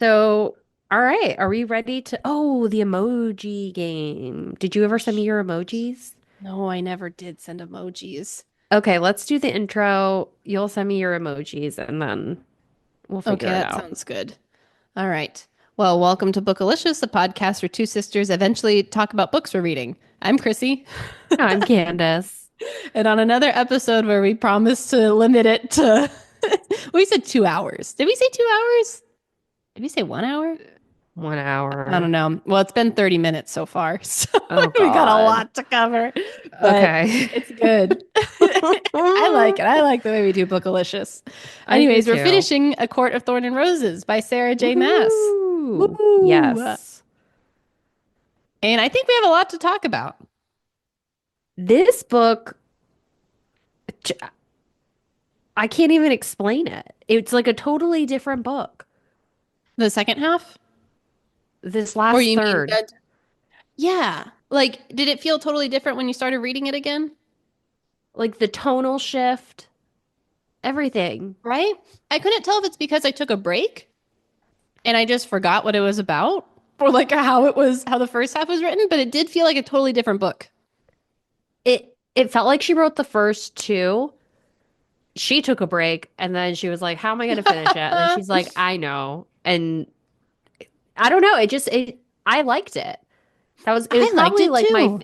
So, all right, are we ready to? Oh, the emoji game. Did you ever send me your emojis? No, I never did send emojis. Okay, let's do the intro. You'll send me your emojis and then we'll Okay, figure it that out. sounds good. All right. Well, welcome to Bookalicious, the podcast where two sisters eventually talk about books we're reading. I'm Chrissy, I'm Candace. and on another episode where we promised to limit it to, we said 2 hours. Did we say 2 hours? Did we say 1 hour? One I don't hour. know. Well, it's been 30 minutes so far, so Oh we got a God. lot to cover, but Okay. it's good. I like it. I like the way we do Bookalicious. I do Anyways, we're too. finishing A Court of Thorn and Roses by Sarah J. Maas. Woohoo. Woo! Yes. And I think we have a lot to talk about. This book, j- I can't even explain it. It's like a totally different book. The second half? This Or last you mean third. good? Yeah. Like, did it feel totally different when you started reading it again? Like the tonal shift, everything. Right? I couldn't tell if it's because I took a break and I just forgot what it was about or like how it was, how the first half was written, but it did feel like a totally different book. It felt like she wrote the first two. She took a break and then she was like, "How am I going to finish it?" And then she's like, "I know." And I don't know. I liked it. It was I liked probably it like too.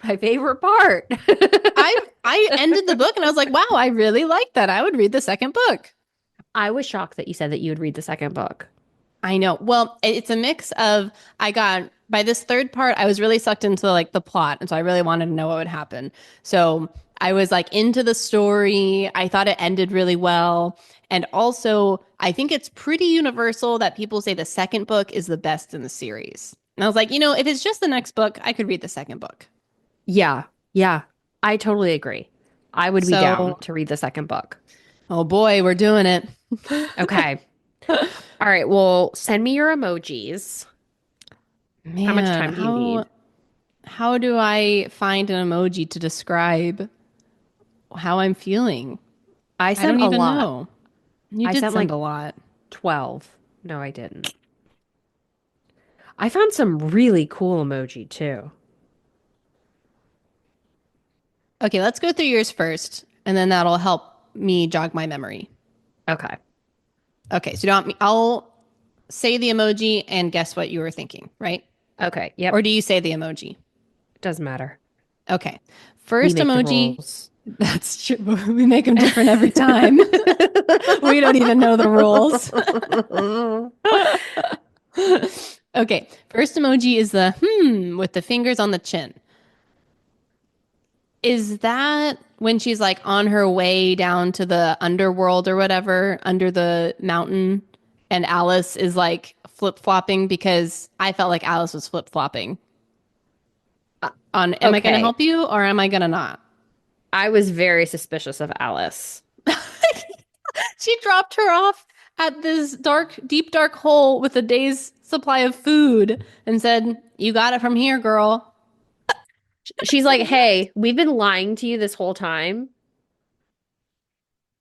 my favorite part. I ended the book and I was like, wow, I really like that. I would read the second book. I was shocked that you said that you would read the second book. I know. Well, it's a mix of I got by this third part, I was really sucked into like the plot, and so I really wanted to know what would happen. So I was like into the story. I thought it ended really well. And also, I think it's pretty universal that people say the second book is the best in the series. And I was like, if it's just the next book, I could read the second book. Yeah. Yeah. I totally agree. I would be down So, to read the second book. oh boy, we're doing it. Okay. All right. Well, send me your emojis. How much Man, time do you how need? how do I find an emoji to describe how I'm feeling? I I sent don't a even lot. know. You I did sent send like a lot. 12. No, I didn't. I found some really cool emoji too. Okay, let's go through yours first, and then that'll help me jog my memory. Okay. Okay, so you don't want me, I'll say the emoji and guess what you were thinking, right? Okay. Or Yep. do you say the emoji? Doesn't matter. Okay. We First make the emoji, rules. that's true. We make them different every time. We don't even know the rules. Okay, first emoji is the with the fingers on the chin. Is that when she's like on her way down to the underworld or whatever, under the mountain, and Alice is like flip-flopping because I felt like Alice was flip-flopping. On am I going to Okay. help you or am I going to not? I was very suspicious of Alice. She dropped her off at this dark, deep, dark hole with a day's supply of food and said, "You got it from here, girl." She's So like, what? "Hey, we've been lying to you this whole time,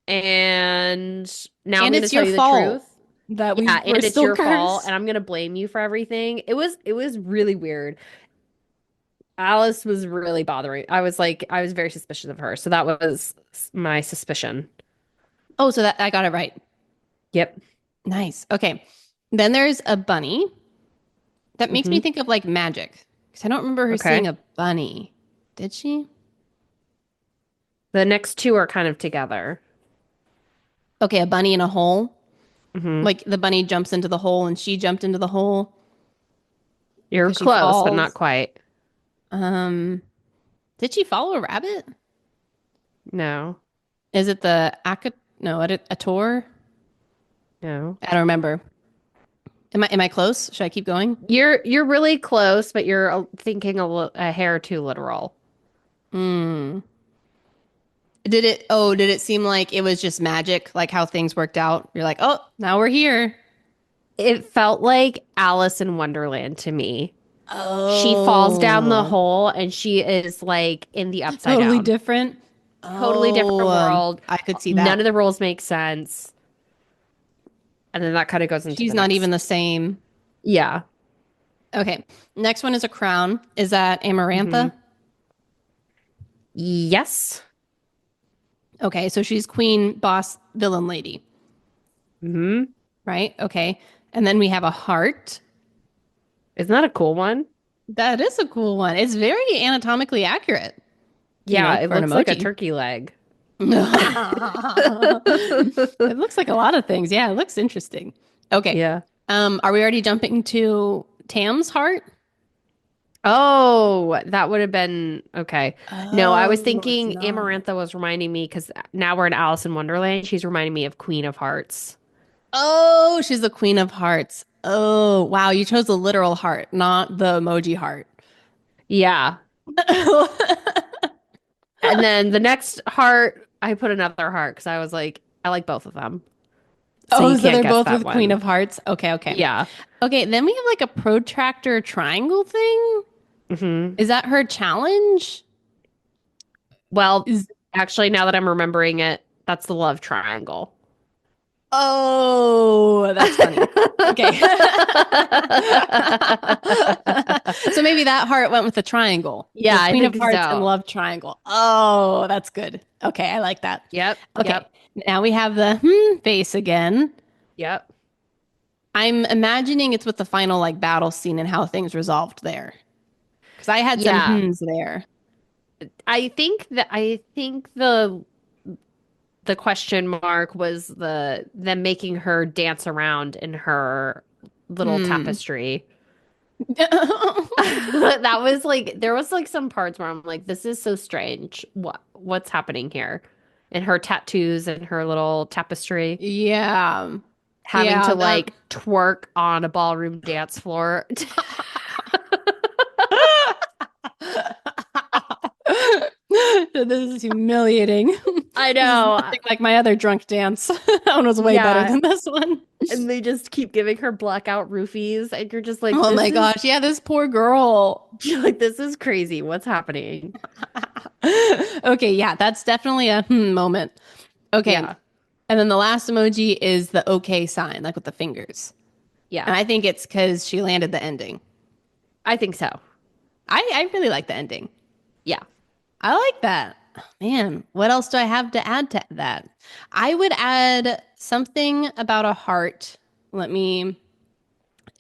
and now I'm And going to it's tell your you the fault truth." that Yeah, we're and it's still your fault, cursed. and I'm going to blame you for everything. It was really weird. Alice was really bothering. I was very suspicious of her. So that was my suspicion. Oh, so that I got it right. Yep. Nice. Okay. Then there's a bunny. That makes me Hmm. think of like magic. Because I don't remember her seeing Okay. a bunny. Did she? The next two are kind of together. Okay, a bunny in a hole. Hmm. Like the bunny jumps into the hole and she jumped into the hole You're because she close, but not falls. quite. Um, did she follow a rabbit? No. Is it the Aka? No, a tour? No. I don't remember. Am I close? Should I keep going? You're really close, but you're thinking a hair too literal. Hmm. Did it seem like it was just magic, like how things worked out? You're like, oh, now we're here. It felt like Alice in Wonderland to me. She falls down the Oh, hole and she is like in the upside totally down. different. Totally Oh, different world. I could see None that. of the rules make sense. And then that kind of goes into She's the not even next. the same. Yeah. Okay. Next one is a crown. Is that Hmm. Amarantha? Yes. Okay, so she's queen, boss, villain lady, Hmm. right? Okay. And then we have a heart. Isn't that a cool one? That is a cool one. It's very anatomically accurate, Yeah, it for an looks like a emoji. turkey leg. It looks like a lot of things. Yeah, it looks interesting. Okay. Yeah. Are we already jumping to Tam's heart? Oh, that would have been okay. No, I was Oh, it's thinking not. Amarantha was reminding me because now we're in Alice in Wonderland. She's reminding me of Queen of Hearts. Oh, she's the queen of hearts. Oh, wow. You chose the literal heart, not the emoji heart. Yeah. And then the next heart, I put another heart because I was like, I like both of them. So Oh, you so can't they're guess both that with queen one. of hearts. Okay, okay. Yeah. Okay, then we have like a protractor triangle thing. Hmm. Is that her challenge? Well, Is actually, now that I'm remembering it, that's the love triangle. Oh, that's funny. Okay. So maybe that heart went with the triangle. Yeah, So I Queen of think Hearts and so. Love Triangle. Oh, that's good. Okay, I like that. Yep. Okay. Yep. Now we have the face again. Yep. I'm imagining it's with the final like battle scene and how things resolved there. Because I had some Yeah. there. I think the question mark was the them making her dance around in her little Hmm. tapestry. That was like there was like some parts where I'm like, this is so strange. What's happening here? And her tattoos and her little tapestry, Yeah. having Yeah, to that like twerk on a ballroom dance floor. this is humiliating. I This is know. nothing like my other drunk dance. That one was way better Yeah. than this one. And they just keep giving her blackout roofies, and you're just like, Oh this my is gosh. Yeah, this poor girl. you're like, this is crazy. What's happening? Okay, yeah, that's definitely a moment. Okay. Yeah. And then the last emoji is the okay sign, like with the fingers. Yeah. And I think it's because she landed the ending. I think so. I really like the ending. Yeah. I like that. Man, what else do I have to add to that? I would add something about a heart. Let me,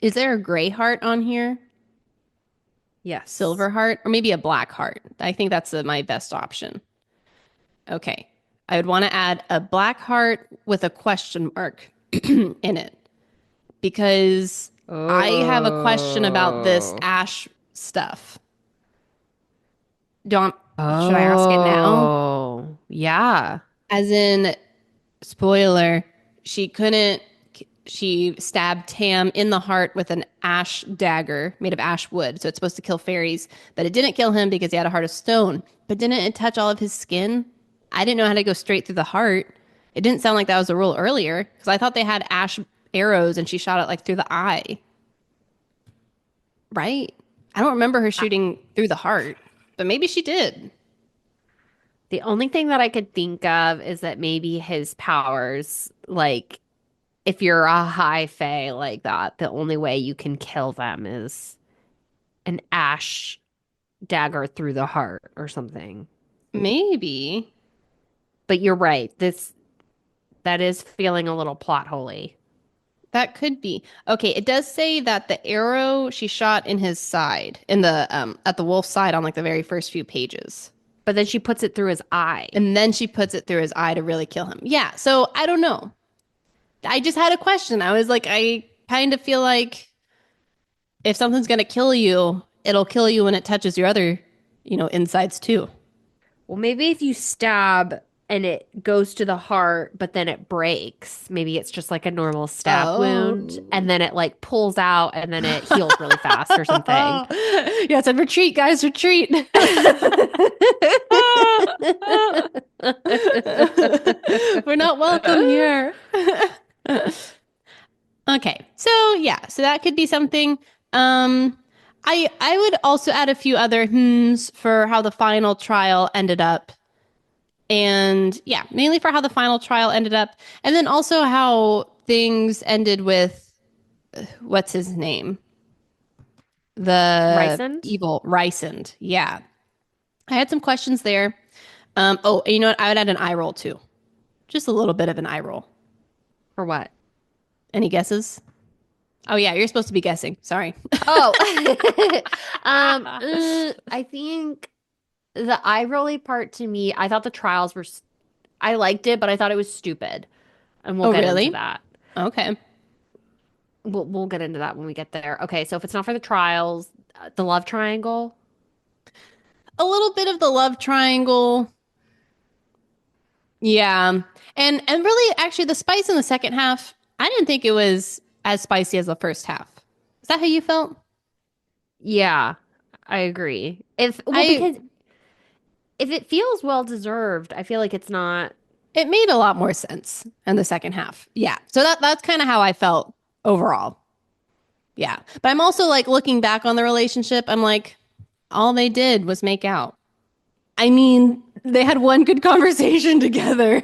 is there a gray heart on here? Yes. Silver heart? Or maybe a black heart? I think that's my best option. Okay. I would want to add a black heart with a question mark in it because I have a question about this Oh. ash stuff. Don't, should I ask it now? Oh. Yeah. As in, spoiler, she couldn't, she stabbed Tam in the heart with an ash dagger made of ash wood. So it's supposed to kill fairies, but it didn't kill him because he had a heart of stone. But didn't it touch all of his skin? I didn't know how to go straight through the heart. It didn't sound like that was a rule earlier because I thought they had ash arrows and she shot it like through the eye, right? I don't remember her I- shooting through the heart, but maybe she did. The only thing that I could think of is that maybe his powers, like if you're a high fae like that, the only way you can kill them is an ash dagger through the heart or something. Maybe. But you're right. This that is feeling a little plot holy. That could be. Okay, it does say that the arrow she shot in his side, in the at the wolf's side on like the very first few pages. But then she puts it through his eye. And then she puts it through his eye to really kill him. Yeah, so I don't know. I just had a question. I was like, I kind of feel like if something's gonna kill you, it'll kill you when it touches your other, insides too. Well, maybe if you stab and it goes to the heart, but then it breaks, maybe it's just like a normal stab wound, Oh. and then it like pulls out and then it heals really fast or something. Yeah, it said retreat, guys, retreat. We're not welcome here. Okay. So yeah, so that could be something. I would also add a few other for how the final trial ended up. And yeah, mainly for how the final trial ended up. And then also how things ended with what's his name? The Rysand? evil Rysand. Yeah. I had some questions there. And you know what? I would add an eye roll too. Just a little bit of an eye roll. For what? Any guesses? Oh yeah, you're supposed to be guessing. Sorry. Oh, I think the eye rolly part to me, I thought the trials were, I liked it, but I thought it was stupid. And we'll Oh get into really? that. Okay. We'll get into that when we get there. Okay, so if it's not for the trials, the love triangle. A little bit of the love triangle. Yeah. And really actually the spice in the second half, I didn't think it was as spicy as the first half. Is that how you felt? Yeah, I agree. If well, I because if it feels well deserved, I feel like it's not. It made a lot more sense in the second half. Yeah. So that's kind of how I felt overall. Yeah. But I'm also like looking back on the relationship, I'm like, all they did was make out. I mean, they had one good conversation together.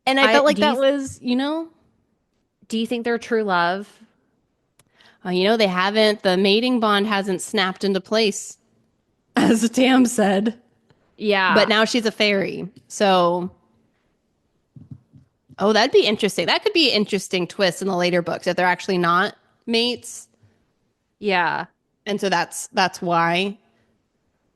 And I I felt like that was, do you think they're true love? they haven't, the mating bond hasn't snapped into place, as Tam said. But Yeah, now she's a fairy. So, oh, that'd be interesting. That could be an interesting twist in the later books if they're actually not mates. yeah. And so that's why.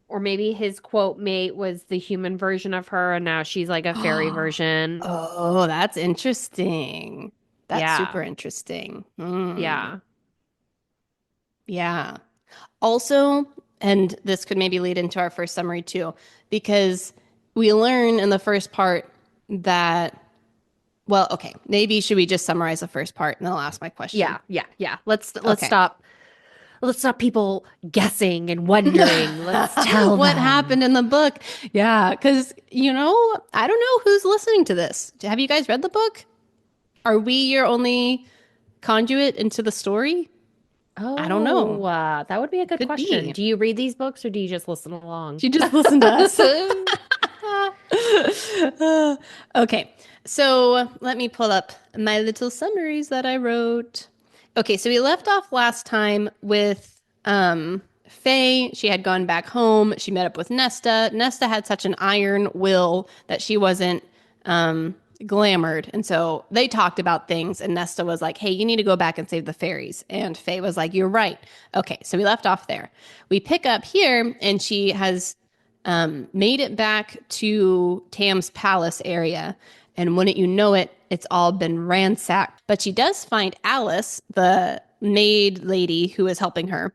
Or maybe his quote mate was the human version of her, and now she's like a fairy version. Oh, that's interesting. That's Yeah, super interesting. Hmm. yeah, Yeah. Also, and this could maybe lead into our first summary too, because we learn in the first part that, well, okay, maybe should we just summarize the first part and then I'll ask my question. yeah. Let's Okay. stop. Let's stop people guessing and wondering. Let's tell What them. happened in the book? Yeah, because, I don't know who's listening to this. Have you guys read the book? Are we your only conduit into the story? I don't know. Oh, that would be a good Could question. be. Do you read these books or do you just listen along? You just listen to us. Okay, so let me pull up my little summaries that I wrote. Okay, so we left off last time with Faye. She had gone back home. She met up with Nesta. Nesta had such an iron will that she wasn't glamored. And so they talked about things, and Nesta was like, hey, you need to go back and save the fairies. And Faye was like, you're right. Okay, so we left off there. We pick up here, and she has made it back to Tam's palace area. And wouldn't you know it, it's all been ransacked. But she does find Alice, the maid lady who is helping her.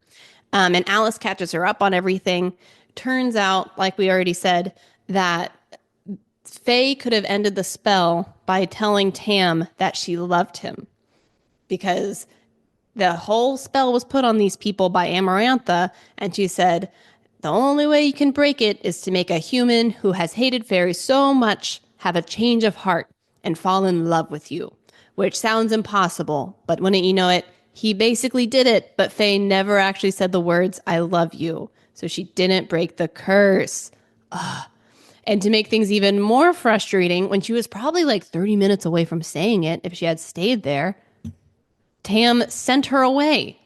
And Alice catches her up on everything. Turns out, like we already said, that Faye could have ended the spell by telling Tam that she loved him because the whole spell was put on these people by Amarantha, and she said, the only way you can break it is to make a human who has hated fairies so much have a change of heart and fall in love with you, which sounds impossible, but wouldn't you know it, he basically did it, but Faye never actually said the words, I love you, so she didn't break the curse. Ugh. And to make things even more frustrating, when she was probably like 30 minutes away from saying it, if she had stayed there, Tam sent her away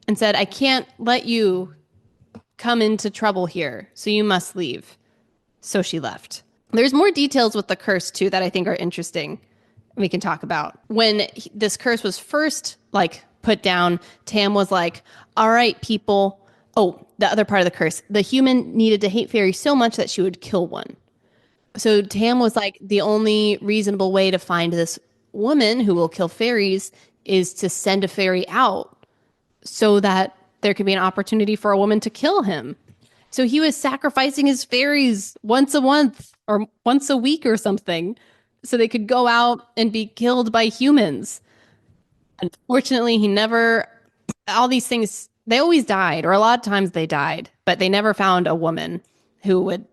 and said, I can't let you come into trouble here, so you must leave. So she left. There's more details with the curse, too, that I think are interesting we can talk about. When this curse was first, put down, Tam was like, all right, people. Oh, the other part of the curse. The human needed to hate fairies so much that she would kill one. So Tam was like, the only reasonable way to find this woman who will kill fairies is to send a fairy out so that there could be an opportunity for a woman to kill him. So he was sacrificing his fairies once a month or once a week or something so they could go out and be killed by humans. Unfortunately, he never, all these things, they always died, or a lot of times they died, but they never found a woman who would,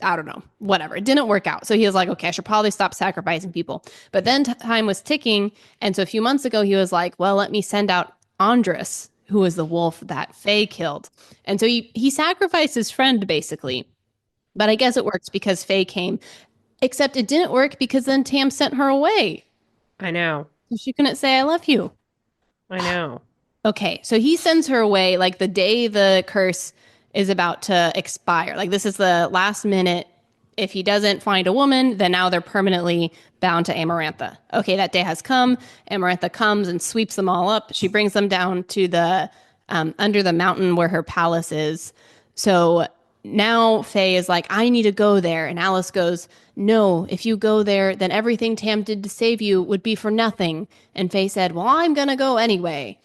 I don't know, whatever. It didn't work out. So he was like, okay, I should probably stop sacrificing people. But then time was ticking. And so a few months ago, he was like, well, let me send out Andres, who was the wolf that Faye killed. And so he sacrificed his friend, basically. But I guess it worked because Faye came. Except it didn't work because then Tam sent her away. I know. So she couldn't say, I love you. I know. Okay, so he sends her away like the day the curse is about to expire. Like this is the last minute. If he doesn't find a woman, then now they're permanently bound to Amarantha. Okay, that day has come. Amarantha comes and sweeps them all up. She brings them down to the under the mountain where her palace is. So now Faye is like, I need to go there. And Alice goes, no, if you go there, then everything Tam did to save you would be for nothing. And Faye said, well, I'm going to go anyway.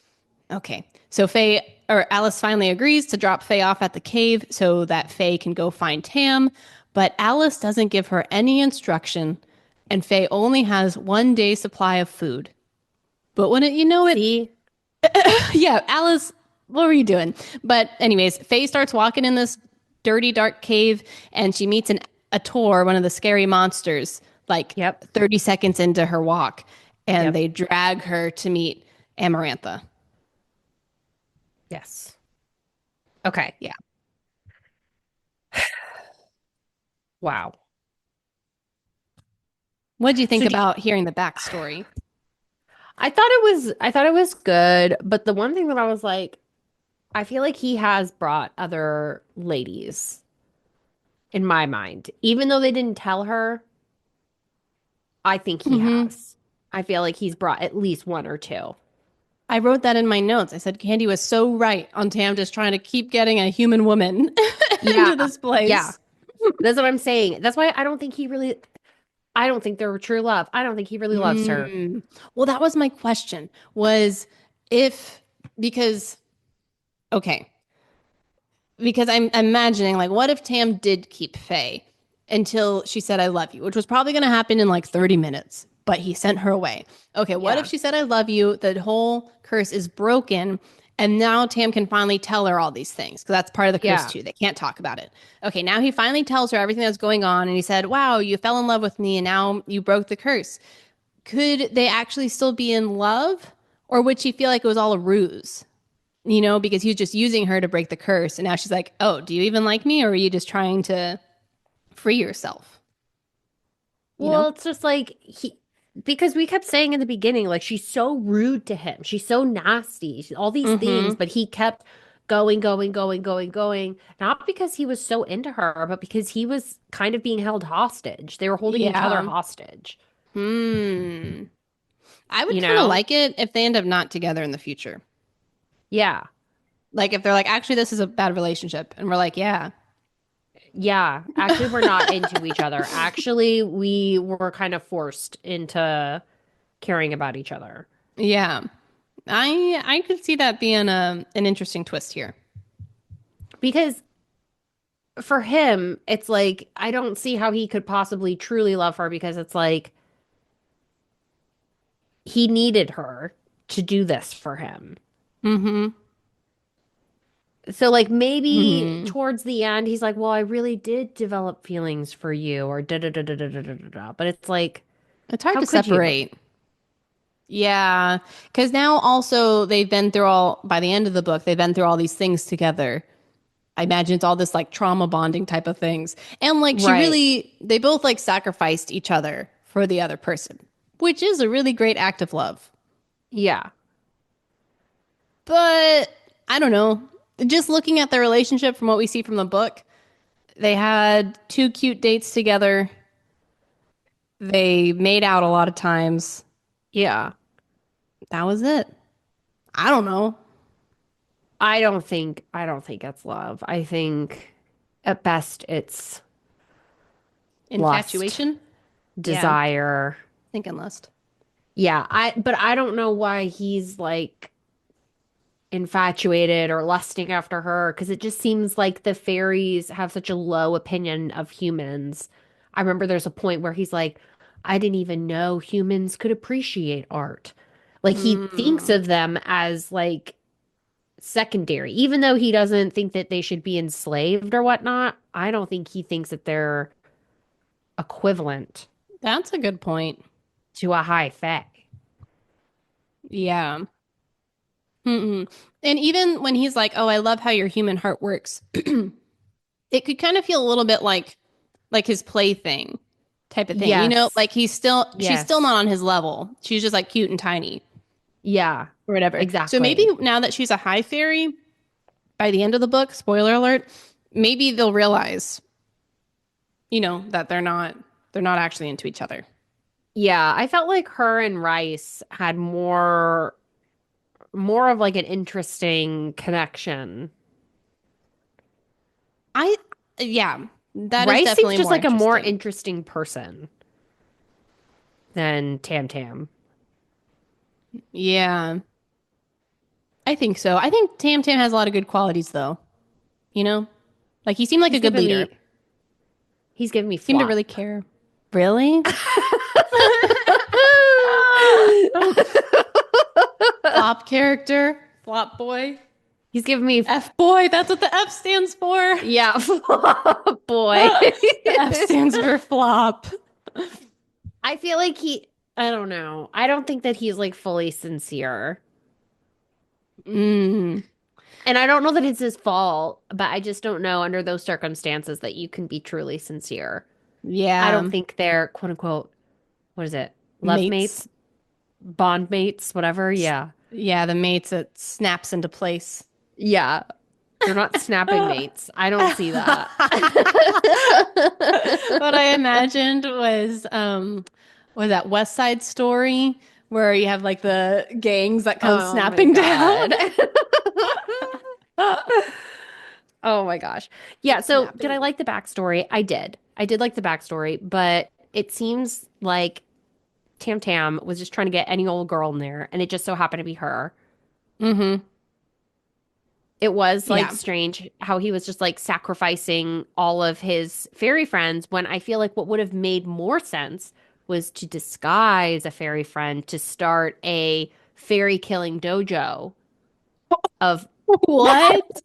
Okay. So Faye or Alice finally agrees to drop Faye off at the cave so that Faye can go find Tam, but Alice doesn't give her any instruction and Faye only has 1 day supply of food. But when you know it, See? yeah, Alice, what were you doing? But anyways, Faye starts walking in this dirty dark cave and she meets a Tor, one of the scary monsters, like Yep. 30 seconds into her walk, and Yep. they drag her to meet Amarantha. Yes. Okay. Yeah. Wow. What do you think So do you, about hearing the backstory? I thought it was good, but the one thing that I was like, I feel like he has brought other ladies in my mind. Even though they didn't tell her, I think he Hmm. has. I feel like he's brought at least one or two. I wrote that in my notes. I said Candy was so right on Tam just trying to keep getting a human woman Yeah. into this Yeah. place. That's what I'm saying. That's why I don't think they're true love. I don't think he really loves her. Mm. Well, that was my question. Was if because okay, because I'm imagining like what if Tam did keep Faye until she said I love you, which was probably going to happen in like 30 minutes, but he sent her away. Okay, what if Yeah. she said I love you, the whole curse is broken and now Tam can finally tell her all these things because that's part of the curse Yeah. too. They can't talk about it. Okay, now he finally tells her everything that's going on and he said, "Wow, you fell in love with me and now you broke the curse." Could they actually still be in love or would she feel like it was all a ruse? Because he was just using her to break the curse. And now she's like, oh, do you even like me? Or are you just trying to free yourself? You know? Well, it's just like because we kept saying in the beginning, like she's so rude to him. She's so nasty. All these things, Mm-hmm. but he kept going, going, going, going, going. Not because he was so into her, but because he was kind of being held hostage. They were holding each other Yeah. hostage, Hmm. I would you kind of know? like it if they end up not together in the future. Yeah. Like if they're like, actually, this is a bad relationship. And we're like, yeah. Yeah. Actually, we're not into each other. Actually, we were kind of forced into caring about each other. Yeah. I could see that being an interesting twist here. Because for him, it's like I don't see how he could possibly truly love her because it's like he needed her to do this for him. Mm-hmm. So like maybe Hmm. towards the end he's like, "Well, I really did develop feelings for you," or da da da da da da da da. Da. But it's like, It's hard how to could you? separate. Yeah, because now also they've been through all, by the end of the book, they've been through all these things together. I imagine it's all this like trauma bonding type of things. And like Right. they both like sacrificed each other for the other person, which is a really great act of love. Yeah. But I don't know. Just looking at their relationship from what we see from the book, they had two cute dates together. They made out a lot of times. Yeah. That was it. I don't know. I don't think it's love. I think at best it's lust, Infatuation? Yeah, desire. thinking lust. Yeah, but I don't know why he's like infatuated or lusting after her because it just seems like the fairies have such a low opinion of humans. I remember there's a point where he's like, I didn't even know humans could appreciate art. Like he thinks Mm. of them as like secondary, even though he doesn't think that they should be enslaved or whatnot. I don't think he thinks that they're equivalent That's a good point. to a high fae. Yeah. Mm-mm. And even when he's like, "Oh, I love how your human heart works," it could kind of feel a little bit like his plaything. type of thing. Yes. Like she's still Yes. not on his level. She's just like cute and tiny Yeah. or whatever. So maybe Exactly. now that she's a high fairy, by the end of the book, spoiler alert, maybe they'll realize, that they're not actually into each other. Yeah, I felt like her and Rice had more of like an interesting connection. I Yeah, that is Rice seems definitely just more like a more interesting. interesting person than Tam Tam. Yeah, I think so. I think Tam Tam has a lot of good qualities though. You know? Like he seemed like a He's good giving leader. me he's giving me Seemed to flop. really care. Really? Flop character, flop boy, He's giving me F boy. That's what the F stands for. yeah, flop boy. The F stands for flop. I feel like I don't know. I don't think that he's like fully sincere. Mm, And I don't know that it's his fault, but I just don't know under those circumstances that you can be truly sincere. I don't yeah, think they're quote unquote, what is it? Love mates. mates, bond mates, whatever. Yeah. Yeah, the mates that snaps into place. Yeah. They're not snapping mates. I don't see that. What I imagined was that West Side Story where you have like the gangs that come Oh my snapping down. God. Oh my gosh. Yeah, The so did I snapping. like the backstory? I did. I did like the backstory, but it seems like Tam Tam was just trying to get any old girl in there, and it just so happened to be her. Mm-hmm. It was like Yeah. strange how he was just like sacrificing all of his fairy friends when I feel like what would have made more sense was to disguise a fairy friend to start a fairy killing dojo of What?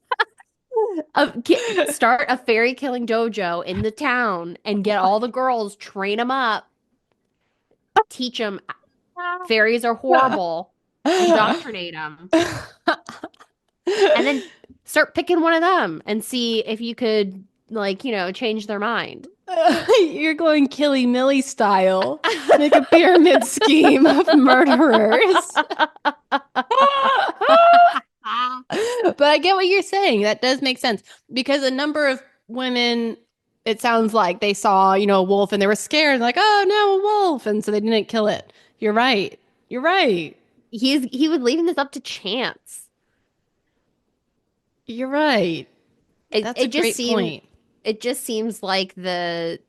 start a fairy killing dojo in the town and get all the girls, train them up, teach them fairies are horrible, indoctrinate them, and then start picking one of them and see if you could like, change their mind. You're going Killy Millie style. Make a pyramid scheme of murderers. But I get what you're saying. That does make sense because a number of women, it sounds like they saw, a wolf and they were scared, like, oh no, a wolf. And so they didn't kill it. You're right. You're right. He was leaving this up to chance. You're right. It That's a it just great seemed point. it just seems like the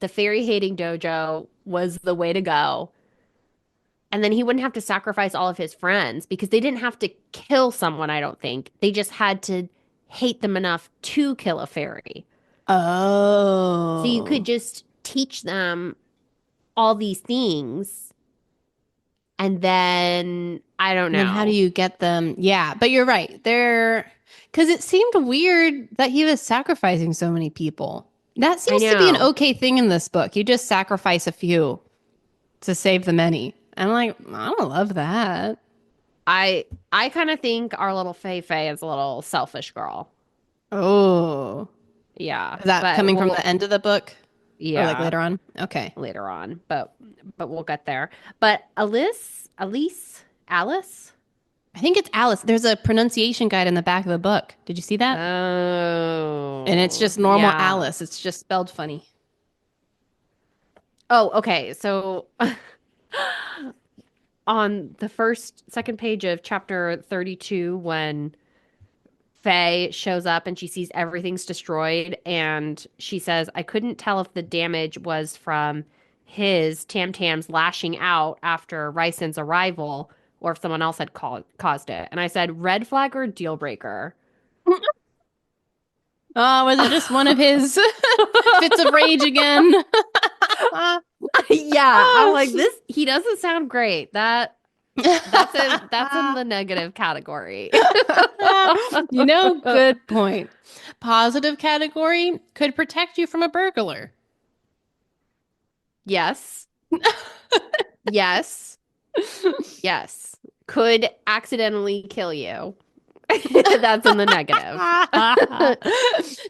fairy hating dojo was the way to go. And then he wouldn't have to sacrifice all of his friends because they didn't have to kill someone, I don't think. They just had to hate them enough to kill a fairy. So you could Oh. just teach them all these things and then I don't And then how do know. you get them? Yeah, but you're right. Because it seemed weird that he was sacrificing so many people. That I seems to be an know. okay thing in this book. You just sacrifice a few to save the many. I'm like, I don't love that. I kind of think our little Fei Fei is a little selfish girl. Oh, Yeah, is that but coming from the end of the book or like yeah, later on? Okay. later on, but we'll get there. But Alice? I think it's Alice. There's a pronunciation guide in the back of the book. Did you see that? And it's Oh, just normal yeah. Alice. It's just spelled funny. Oh, okay. So on the second page of chapter 32, when Faye shows up and she sees everything's destroyed, and she says, I couldn't tell if the damage was from his Tam Tam's lashing out after Ryson's arrival or if someone else had caused it. And I said, red flag or deal breaker? Oh, was it just one of his fits of rage again? Yeah, I'm like he doesn't sound great. That's in the negative category. Good point. Positive category could protect you from a burglar. Yes. Yes. Yes. Could accidentally kill you. That's in the negative.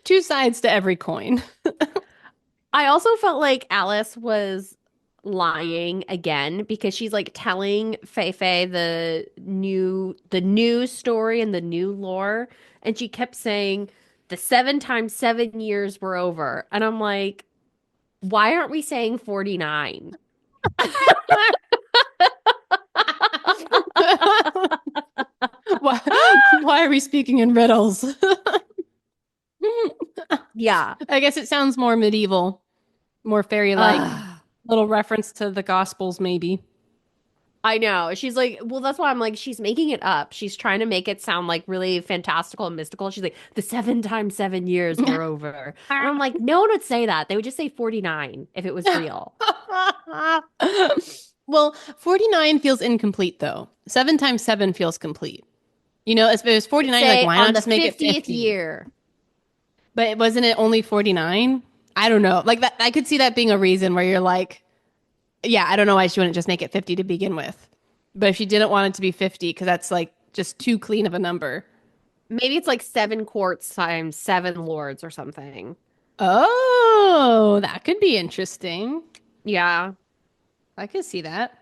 Two sides to every coin. I also felt like Alice was lying again because she's like telling Feifei the new story and the new lore, and she kept saying the 7 times 7 years were over. And I'm like, why aren't we saying 49? Why, why are we speaking in riddles? Yeah. I guess it sounds more medieval, more fairy-like. Ugh. Little reference to the Gospels, maybe. I know. She's like, well, that's why I'm like, she's making it up. She's trying to make it sound like really fantastical and mystical. She's like, the 7 times 7 years were over. And I'm like, no one would say that. They would just say 49 if it was real. Well, 49 feels incomplete though. 7 times 7 feels complete. You know, if it was It'd 49, you're like, say why on not the just make it 50th 50? year. But wasn't it only 49? I don't know. Like that, I could see that being a reason where you're like, yeah, I don't know why she wouldn't just make it 50 to begin with. But if she didn't want it to be 50, because that's like just too clean of a number. Maybe it's like 7 quarts times 7 lords or something. Oh, that could be interesting. Yeah. I could see that.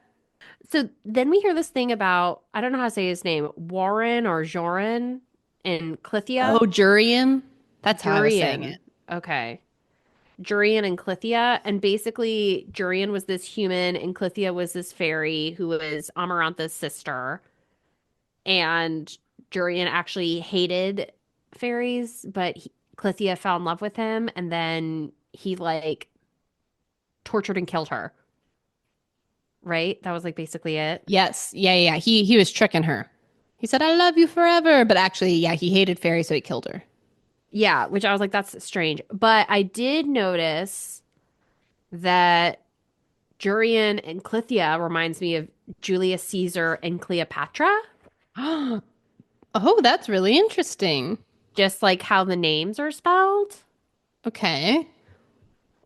So then we hear this thing about, I don't know how to say his name, Warren or Joran in Oh, Clithia. Jurian. That's how I was saying it. Jurian. Okay. Jurian and Clithia. And basically, Jurian was this human and Clithia was this fairy who was Amarantha's sister. And Jurian actually hated fairies, but Clithia fell in love with him. And then he like tortured and killed her. Right? That was like basically it. Yes. Yeah, yeah. Yeah. He was tricking her. He said, I love you forever. But actually, yeah, he hated fairies, so he killed her. Yeah, which I was like, that's strange. But I did notice that Jurian and Clithia reminds me of Julius Caesar and Cleopatra, Oh, that's really interesting. just like how the names are spelled. Okay.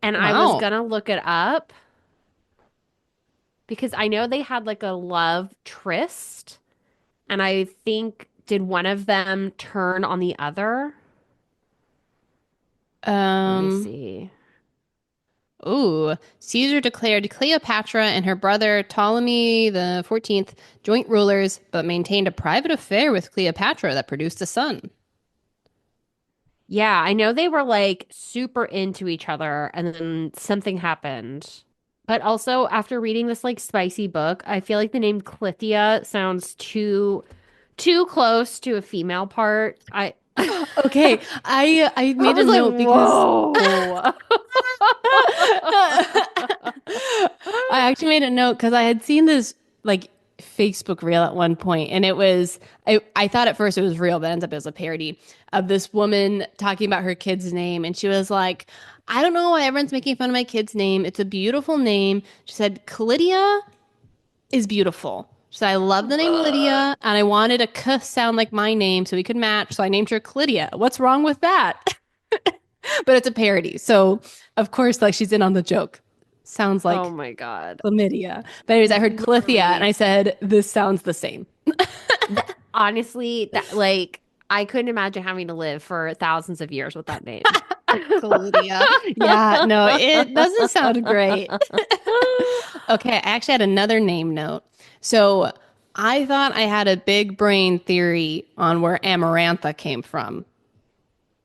And I was Wow. gonna look it up because I know they had like a love tryst, and I think did one of them turn on the other? Let me Um, see. ooh, Caesar declared Cleopatra and her brother Ptolemy the 14th joint rulers, but maintained a private affair with Cleopatra that produced a son. Yeah, I know they were like super into each other and then something happened. But also after reading this like spicy book, I feel like the name Clithia sounds too close to a female part. I Okay, I I made a was like, note because whoa. I actually made a note because I had seen this like Facebook reel at one point, and I thought at first it was real, but ends up as a parody of this woman talking about her kid's name, and she was like, "I don't know why everyone's making fun of my kid's name. It's a beautiful name." She said, "Lydia is beautiful." She said, "I love the name Lydia, and I wanted a k sound like my name so we could match, so I named her Lydia. What's wrong with that?" But it's a parody, so of course, like she's in on the joke. Sounds Oh like my God. chlamydia. But anyways, I heard Clithia and Literally, I said, this sounds the same. honestly, that like I couldn't imagine having to live for thousands of years with that name. Chlamydia. Yeah, no, it doesn't sound great. Okay, I actually had another name note. So I thought I had a big brain theory on where Amarantha came from.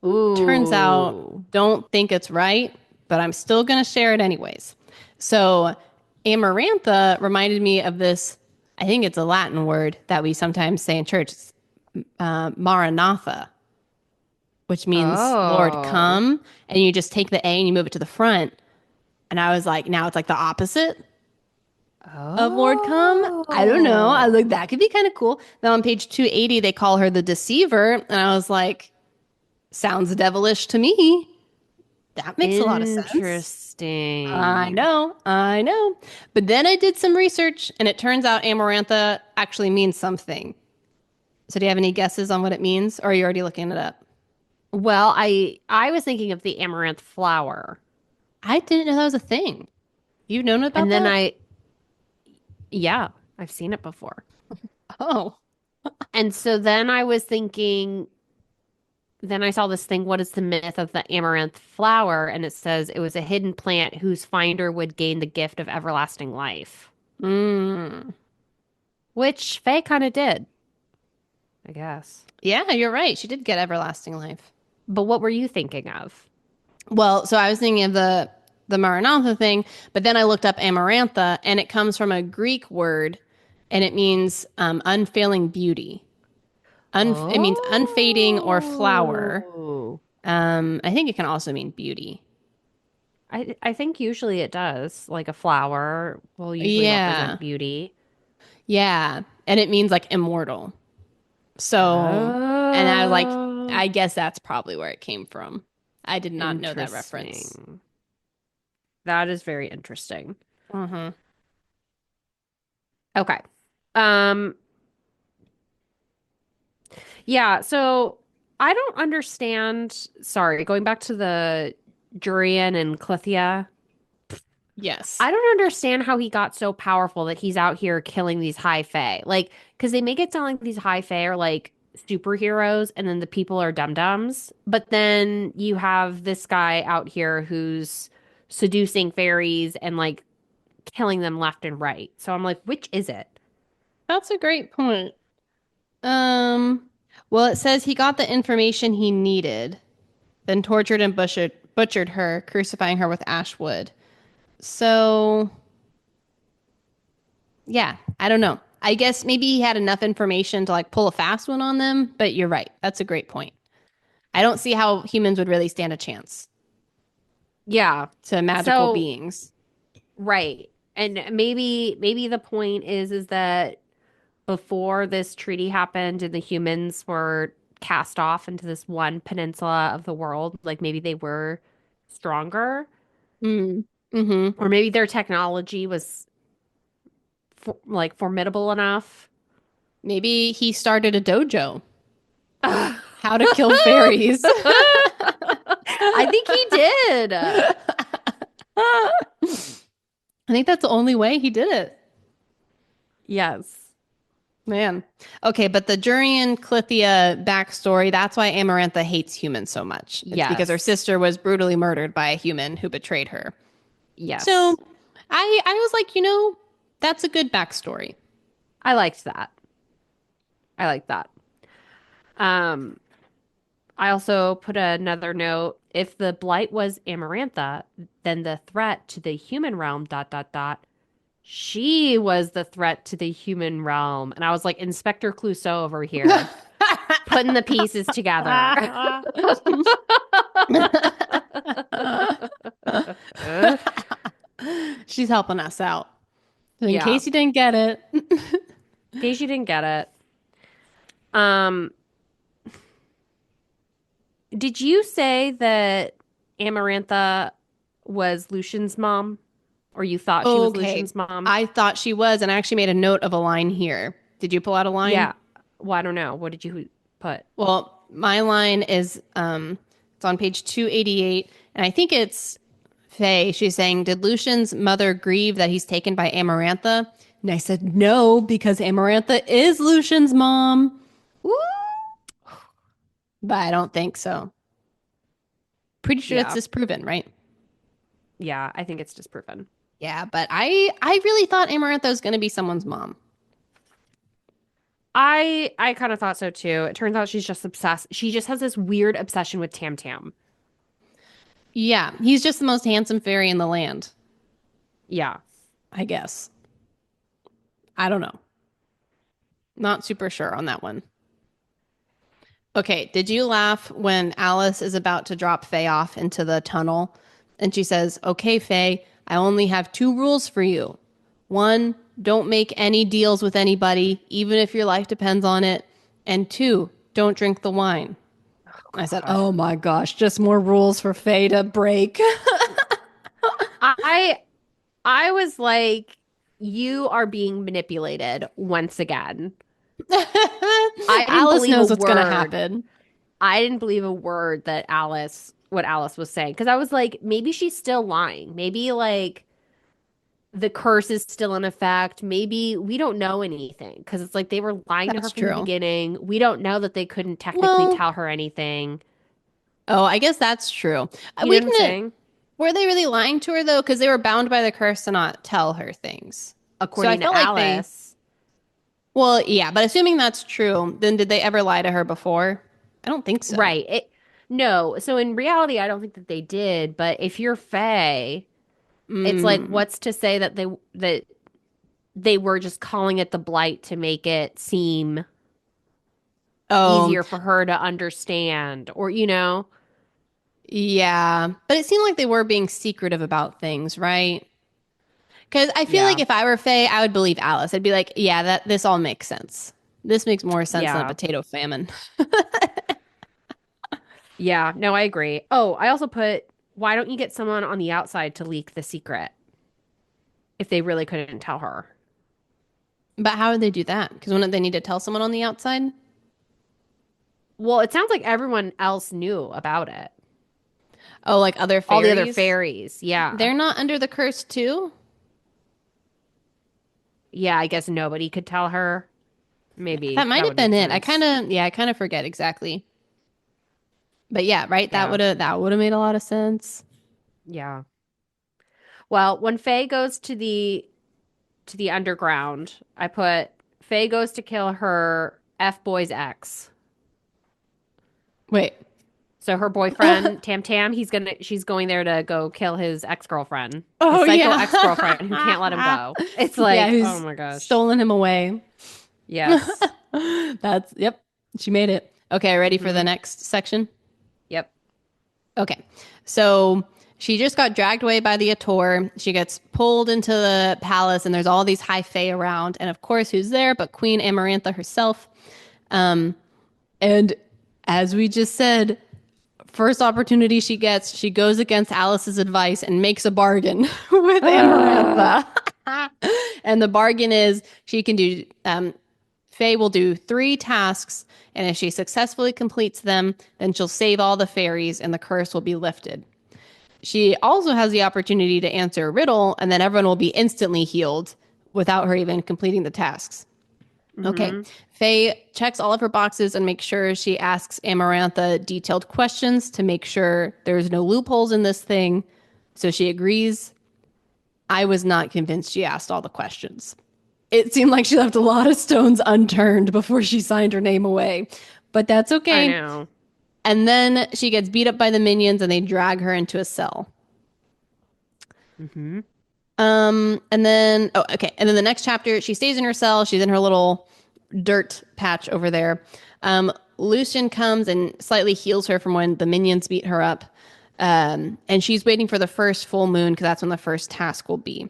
Turns out, Ooh. don't think it's right, but I'm still going to share it anyways. So Amarantha reminded me of this, I think it's a Latin word that we sometimes say in church, Maranatha, which means Lord Oh. come, and you just take the A and you move it to the front. And I was like, now it's like the opposite of Lord come. I don't know. I was like, Oh. that could be kind of cool. Then on page 280, they call her the deceiver. And I was like, sounds devilish to me. That makes a lot of sense. I Interesting. know, I know. But then I did some research and it turns out Amarantha actually means something. So do you have any guesses on what it means? Or are you already looking it up? Well, I was thinking of the amaranth flower. I didn't know that was a thing. You've known about And then that? yeah, I've seen it before. Oh. And so then I was thinking then I saw this thing, what is the myth of the amaranth flower? And it says it was a hidden plant whose finder would gain the gift of everlasting life, Mm. which Faye kind of did, I guess. Yeah, you're right. She did get everlasting life. But what were you thinking of? Well, so I was thinking of the Maranatha thing, but then I looked up Amarantha, and it comes from a Greek word, and it means unfailing beauty. It means unfading or flower. Oh, I think it can also mean beauty. I think usually it does. Like a flower will usually represent Yeah, beauty. yeah, and it means like immortal. So, and I was like, Oh, I guess that's probably where it came from. I did not know that reference. interesting. That is very interesting. Mm-hmm. Okay. Um, yeah, so I don't understand. Sorry, going back to the Jurian and Clythia. Yes. I don't understand how he got so powerful that he's out here killing these high fae. Like, because they make it sound like these high fae are like superheroes and then the people are dum-dums. But then you have this guy out here who's seducing fairies and like killing them left and right. So I'm like, which is it? That's a great point. Um, well, it says he got the information he needed, then tortured and butchered her, crucifying her with ash wood. So, yeah, I don't know. I guess maybe he had enough information to like pull a fast one on them, but you're right. That's a great point. I don't see how humans would really stand a chance Yeah. to magical So, beings. right. And maybe the point is that before this treaty happened and the humans were cast off into this one peninsula of the world, like maybe they were stronger, Mm. Mm-hmm. or maybe their technology was like formidable enough. Maybe he started a dojo. I How to kill fairies. think he did. I think that's the only way he did it. Yes. Man. Okay, but the Jurian Clythia backstory, that's why Amarantha hates humans so much. It's because her Yes. sister was brutally murdered by a human who betrayed her. So Yes. I was like, that's a good backstory. I liked that. I liked that. Um, I also put another note. If the blight was Amarantha, then the threat to the human realm, dot, dot, dot, she was the threat to the human realm. And I was like, Inspector Clouseau over here, putting the pieces together. She's helping us out. In Yeah, case you didn't get it. in case you didn't get it. Um, did you say that Amarantha was Lucian's mom? Or you thought she was Okay. Lucian's mom? I thought she was, and I actually made a note of a line here. Did you pull out a line? Yeah. Well, I don't know. What did you put? Well, my line is it's on page 288, and I think it's Faye. She's saying, "Did Lucian's mother grieve that he's taken by Amarantha?" And I said, "No, because Amarantha is Lucian's mom." Woo! But I don't think so. Pretty sure it's Yeah. disproven, right? Yeah, I think it's disproven. Yeah, but I really thought Amarantha was going to be someone's mom. I kind of thought so too. It turns out she's just obsessed. She just has this weird obsession with Tam Tam. Yeah, he's just the most handsome fairy in the land, Yeah. I guess. I don't know. Not super sure on that one. Okay, did you laugh when Alice is about to drop Faye off into the tunnel and she says, "Okay, Faye, I only have two rules for you. One, don't make any deals with anybody, even if your life depends on it. And two, don't drink the wine." I said, God. "Oh my gosh, just more rules for Faye to break." I I was like, you are being manipulated once again. I didn't Alice believe a knows what's going to word. happen. I didn't believe a word that what Alice was saying. Because I was like, maybe she's still lying. Maybe like the curse is still in effect. Maybe we don't know anything because it's like they were lying to her That's from the true. beginning. We don't know that they couldn't technically Well, tell her anything. Oh, I guess that's true. You know We what I'm didn't. saying? Were they really lying to her though? Because they were bound by the curse to not tell her things. So I According to felt like they. Alice. Well, yeah, but assuming that's true, then did they ever lie to her before? I don't think so. Right. No. So in reality, I don't think that they did, but if you're Fae, it's like Mm. what's to say that they were just calling it the blight to make it seem Oh, easier for her to understand or you know? yeah. But it seemed like they were being secretive about things, right? Because I feel like Yeah. if I were Faye, I would believe Alice. I'd be like, yeah, that this all makes sense. This makes more sense than a Yeah. potato famine. Yeah. No, I agree. Oh, I also put why don't you get someone on the outside to leak the secret if they really couldn't tell her? But how would they do that? Because wouldn't they need to tell someone on the outside? Well, it sounds like everyone else knew about it. Oh, like other All the other fairies? fairies. Yeah. They're not under the curse too? Yeah, I guess nobody could tell her. Maybe That might that have would been make it. sense. I kind of forget exactly. But yeah, right. Yeah. That would have made a lot of sense. Yeah. Well, when Faye goes to the underground, I put Faye goes to kill her F boy's ex. Wait. So her boyfriend, Tam Tam, she's going there to go kill his ex-girlfriend, his Oh psycho yeah. ex-girlfriend who can't let him go. It's Yeah, like, oh who's my gosh. stolen him away. Yes. That's yep. She made it. Okay, ready for the Mm-hmm. next section? Yep. Okay. So she just got dragged away by the Ator. She gets pulled into the palace, and there's all these high fae around. And of course, who's there but Queen Amarantha herself? And as we just said, first opportunity she gets, she goes against Alice's advice and makes a bargain with Ugh. Amarantha. And the bargain is she can do, Faye will do 3 tasks, and if she successfully completes them, then she'll save all the fairies and the curse will be lifted. She also has the opportunity to answer a riddle, and then everyone will be instantly healed without her even completing the tasks. Okay. Mm-hmm. Faye checks all of her boxes and makes sure she asks Amarantha detailed questions to make sure there's no loopholes in this thing. So she agrees. I was not convinced she asked all the questions. It seemed like she left a lot of stones unturned before she signed her name away, but that's I okay. know. And then she gets beat up by the minions and they drag her into a cell. Mm-hmm. And then, oh, okay. And then the next chapter, she stays in her cell. She's in her little dirt patch over there. Lucian comes and slightly heals her from when the minions beat her up. And she's waiting for the first full moon because that's when the first task will be.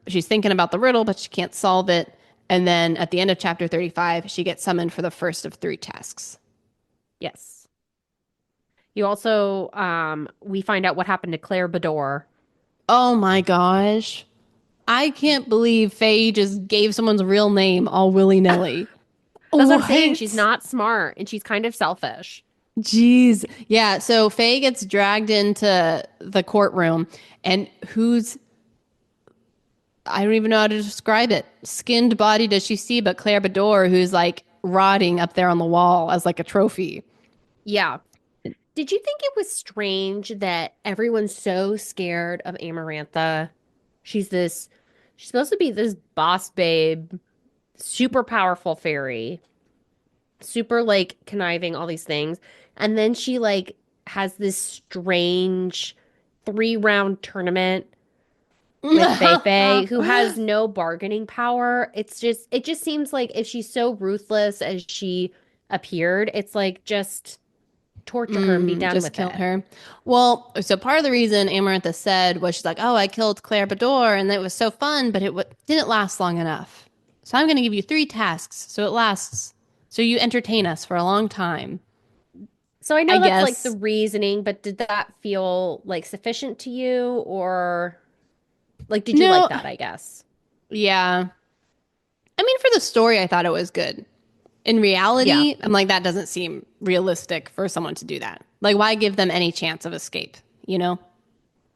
She's thinking about the riddle, but she can't solve it. And then at the end of chapter 35, she gets summoned for the first of 3 tasks. Yes. You also, we find out what happened to Claire Bador. Oh my gosh. I can't believe Faye just gave someone's real name all willy nilly. That's what I'm saying. She's What? not smart and she's kind of selfish. Jeez. Yeah, so Faye gets dragged into the courtroom, and who's, I don't even know how to describe it. Skinned body does she see, but Claire Bador, who's like rotting up there on the wall as like a trophy. Yeah. Did you think it was strange that everyone's so scared of Amarantha? She's this, she's supposed to be this boss babe, super powerful fairy, super like conniving, all these things. And then she like has this strange 3 round tournament with Fei Fei, who has no bargaining power. It just seems like if she's so ruthless as she appeared, it's like just torture her and be done Just with killed it. her. Well, so part of the reason Amarantha said was she's like, "Oh, I killed Claire Bador, and it was so fun, but didn't last long enough. So I'm going to give you 3 tasks, so it lasts, so you entertain us for a long time." So I I know that's like the guess. reasoning, but did that feel like sufficient to you or like did you like No, that, I guess? yeah. I mean, for the story, I thought it was good. In Yeah. reality, I'm like, that doesn't seem realistic for someone to do that. Like, why give them any chance of escape? You know?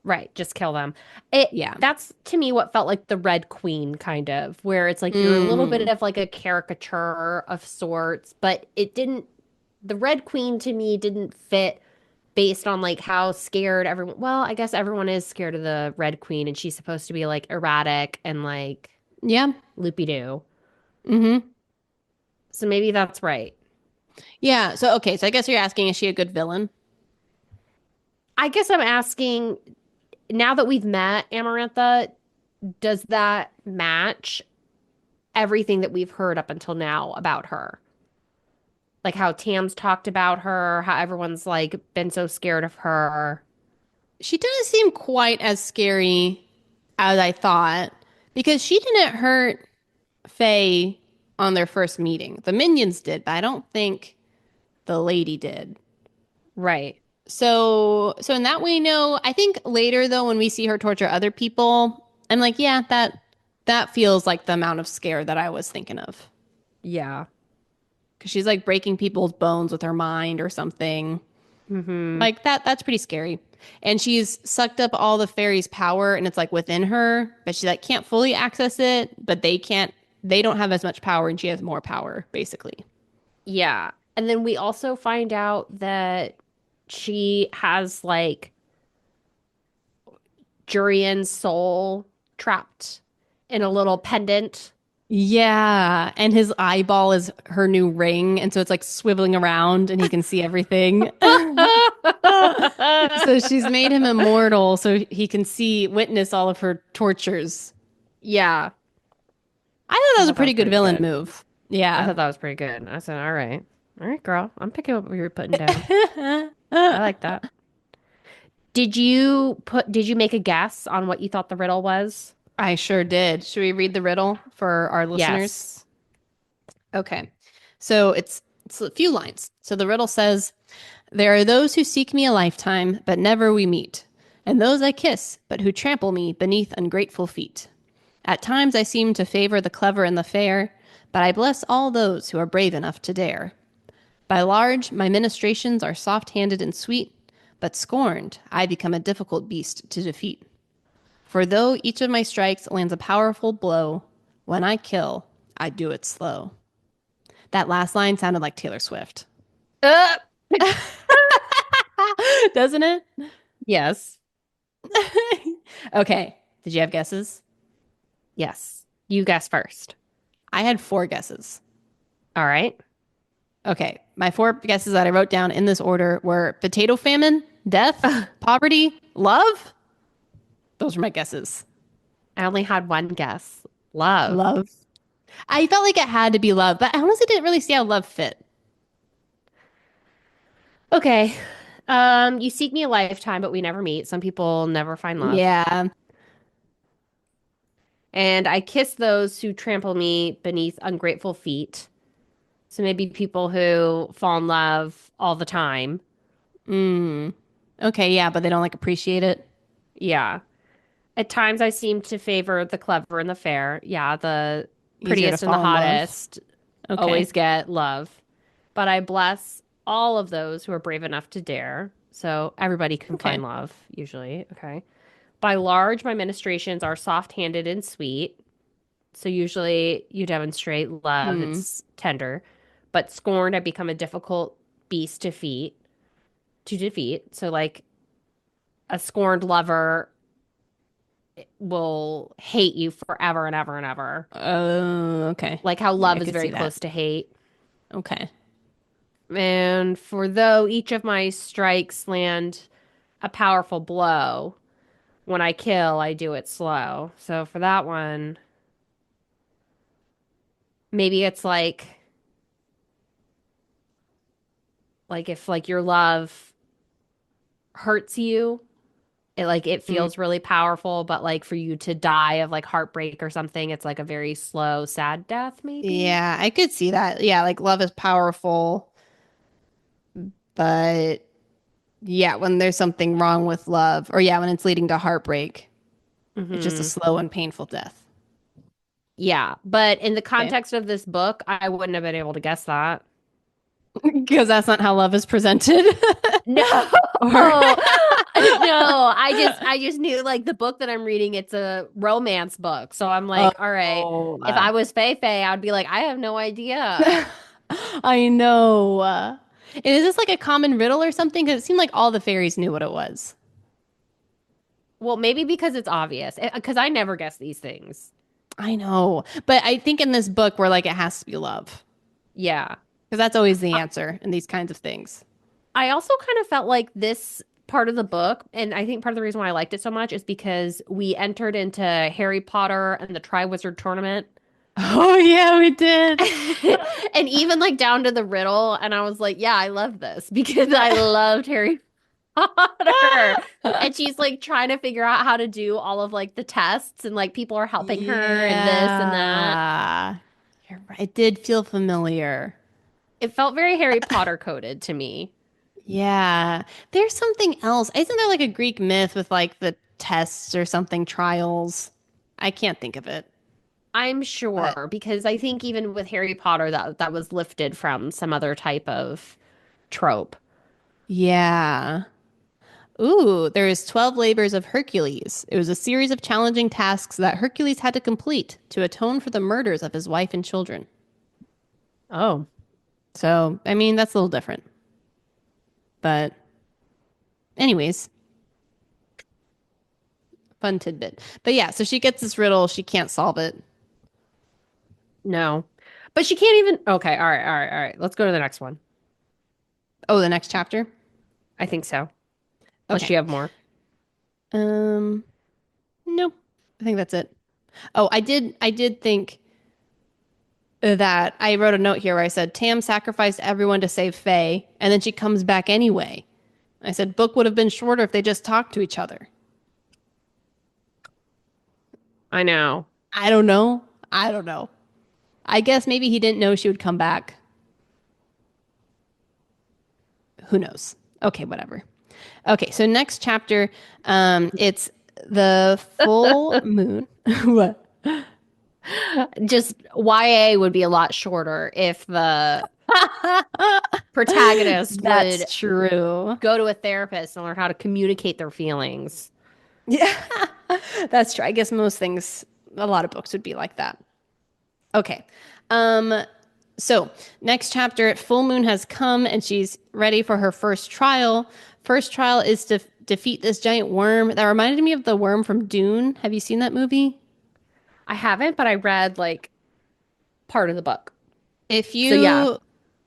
Right, just kill them. It Yeah. that's to me what felt like the Red Queen kind of, where it's like you're a little bit Mm, of like a caricature of sorts, but it didn't. the Red Queen to me didn't fit based on like how scared everyone. Well, I guess everyone is scared of the Red Queen, and she's supposed to be like erratic and like Yeah. loopy-doo. Mm-hmm. So maybe that's right. Yeah. So okay. So I guess you're asking, is she a good villain? I guess I'm asking now that we've met Amarantha, does that match everything that we've heard up until now about her? Like how Tam's talked about her, how everyone's like been so scared of her. She doesn't seem quite as scary as I thought because she didn't hurt Faye on their first meeting. The minions did, but I don't think the lady did. Right. So in that way, no. I think later though, when we see her torture other people, I'm like, yeah, that feels like the amount of scare that I was thinking of. Yeah. Because she's like breaking people's bones with her mind or something. Hmm. Like that's pretty scary. And she's sucked up all the fairies' power and it's like within her, but she like can't fully access it, but they don't have as much power and she has more power, basically. Yeah. And then we also find out that she has like Jurian's soul trapped in a little pendant. Yeah, and his eyeball is her new ring, and so it's like swiveling around and he can see everything. So she's made him immortal so he can witness all of her tortures. Yeah. I thought that I was a thought that pretty was good pretty villain good. move. I Yeah. thought that was pretty good. I said, all right. All right, girl. I'm picking up what you were putting down. I like that. Did you make a guess on what you thought the riddle was? I sure did. Should we read the riddle for our listeners? Yes. Okay. So it's a few lines. So the riddle says, "There are those who seek me a lifetime, but never we meet, and those I kiss, but who trample me beneath ungrateful feet. At times I seem to favor the clever and the fair, but I bless all those who are brave enough to dare. By large, my ministrations are soft-handed and sweet, but scorned, I become a difficult beast to defeat. For though each of my strikes lands a powerful blow, when I kill, I do it slow." That last line sounded like Taylor Swift. Uh, Doesn't it? yes. Okay. Did you have guesses? Yes. You guess first. I had four guesses. All right. Okay. My four guesses that I wrote down in this order were potato famine, death, I poverty, love. Those were my guesses. only had one guess. Love. Love. I felt like it had to be love, but I honestly didn't really see how love fit. Okay. You seek me a lifetime, but we never meet. Some people never find love. Yeah. And I kiss those who trample me beneath ungrateful feet. So maybe people who fall in love all the time. Mm. Okay. Yeah, but they don't like appreciate it. Yeah. At times I seem to favor the clever and the fair. Yeah, the Easier to prettiest and the fall in love. hottest Okay. always get love. But I bless all of those who are brave enough to dare. So everybody can Okay. find love, usually. Okay. By large, my ministrations are soft-handed and sweet. So usually you demonstrate love, Hmm. it's tender. But scorned, I become a difficult beast to defeat. So like a scorned lover will hate you forever and ever and ever. Oh, okay. Like how Yeah, I love is could very see that. close to hate. Okay. And for though each of my strikes land a powerful blow, when I kill, I do it slow. So for that one, maybe it's like if like your love hurts you, it Hmm. feels really powerful, but like for you to die of like heartbreak or something, it's like a very slow, sad death, maybe. Yeah, I could see that. Yeah, like love is powerful, but yeah, when there's something wrong with love, or yeah, when it's leading to heartbreak, it's just a Hmm. slow and painful death. Yeah, but in the Okay. context of this book, I wouldn't have been able to guess that. Because that's not how love is presented. No. Or No, I just knew like the book that I'm reading, it's a romance book. So I'm like, all right, oh, if I was Fei Fei, I would be like, I have no idea. I know. And is this like a common riddle or something? Because it seemed like all the fairies knew what it was. Well, maybe because it's obvious. Because I never guess these things. I know. But I think in this book, we're like, it has to be love. Yeah. Because that's always the answer in these kinds of things. I also kind of felt like this part of the book, and I think part of the reason why I liked it so much is because we entered into Harry Potter and the Triwizard Tournament. Oh, yeah, we did. And even like down to the riddle, and I was like, yeah, I love this because I loved Harry Potter. And she's like trying to figure out how to do all of like the tests, and like people are helping her and this and that. Yeah. You're right. It did feel familiar. It felt very Harry Potter coded to me. Yeah. There's something else. Isn't there like a Greek myth with like the tests or something, trials? I can't think of it. I'm But sure because I think even with Harry Potter that was lifted from some other type of trope. yeah. Ooh, there is 12 labors of Hercules. It was a series of challenging tasks that Hercules had to complete to atone for the murders of his wife and children. Oh, So, I mean, that's a little different. But anyways, fun tidbit. But yeah, so she gets this riddle, she can't solve it. no. But she can't even. Okay, all right, all right, all right. Let's go to the next one. Oh, the next chapter? I think so. Unless Okay. you have more. Um, nope. I think that's it. Oh, I did think that I wrote a note here where I said Tam sacrificed everyone to save Faye, and then she comes back anyway. I said book would have been shorter if they just talked to each other. I know. I don't know. I don't know. I guess maybe he didn't know she would come back. Who knows? Okay, whatever. Okay, so next chapter, it's the full moon. What? Just YA would be a lot shorter if the protagonist would That's true. go to a therapist and learn how to communicate their feelings. Yeah, that's true. I guess most things, a lot of books would be like that. Okay. Um, so next chapter, full moon has come and she's ready for her first trial. First trial is to defeat this giant worm. That reminded me of the worm from Dune. Have you seen that movie? I haven't, but I read like part of the book. If So yeah, you,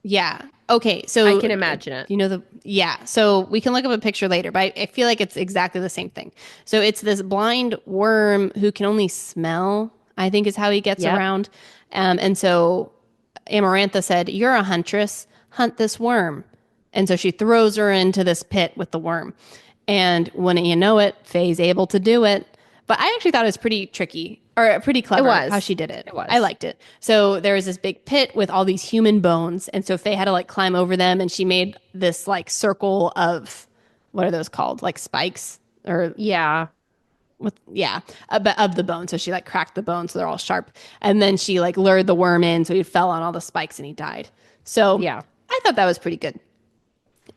yeah. Okay. I So can imagine it. you know yeah. So we can look up a picture later, but I feel like it's exactly the same thing. So it's this blind worm who can only smell, I think is how he gets Yep. around. And so Amarantha said, "You're a huntress. Hunt this worm." And so she throws her into this pit with the worm. And when you know it, Faye's able to do it. But I actually thought it was pretty tricky or pretty It clever how was. she did it. It I was. liked it. So there was this big pit with all these human bones. And so Faye had to like climb over them and she made this like circle of what are those called? Like spikes or Yeah. with yeah, of the bone. So she like cracked the bones so they're all sharp. And then she like lured the worm in so he fell on all the spikes and he died. So Yeah. I thought that was pretty good.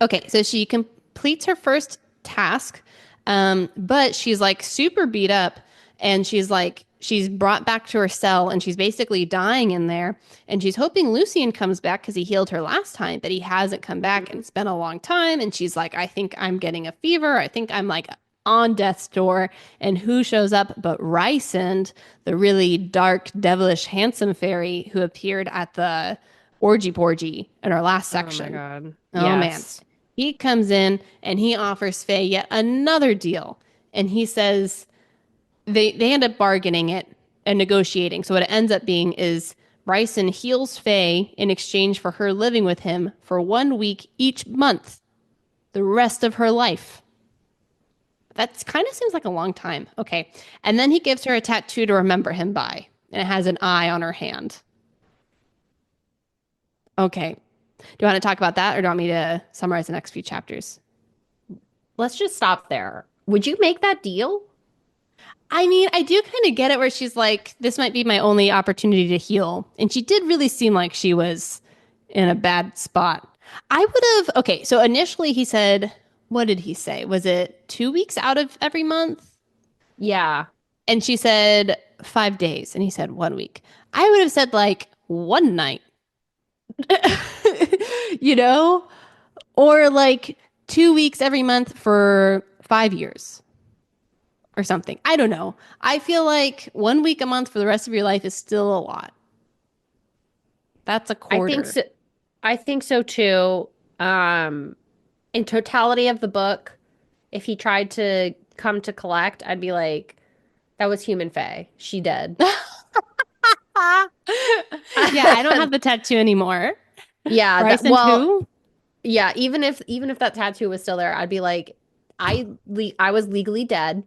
Okay, so she completes her first task, but she's like super beat up, and she's brought back to her cell, and she's basically dying in there. And she's hoping Lucian comes back because he healed her last time, but he hasn't come back, and it's been a long time. And she's like, I think I'm getting a fever. I think I'm like on death's door. And who shows up but Rysand, the really dark, devilish, handsome fairy who appeared at the orgy porgy in our last Oh my section. God. Oh man. Yes. He comes in and he offers Faye yet another deal. And he says they end up bargaining it and negotiating. So what it ends up being is Bryson heals Faye in exchange for her living with him for 1 week each month, the rest of her life. That kind of seems like a long time. Okay. And then he gives her a tattoo to remember him by, and it has an eye on her hand. Okay. Do you want to talk about that or do you want me to summarize the next few chapters? Let's just stop there. Would you make that deal? I mean, I do kind of get it where she's like, this might be my only opportunity to heal. And she did really seem like she was in a bad spot. I would have, okay, so initially he said, what did he say? Was it 2 weeks out of every month? Yeah. And she said 5 days. And he said 1 week. I would have said like one night, you know? Or like 2 weeks every month for 5 years or something. I don't know. I feel like 1 week a month for the rest of your life is still a lot. That's a I think quarter. so. I think so too. Um, in totality of the book, if he tried to come to collect, I'd be like, that was human Faye. She dead. Yeah, I don't have the tattoo anymore. Yeah, that Bryson well, who? yeah, even if that tattoo was still there, I'd be like, I was legally dead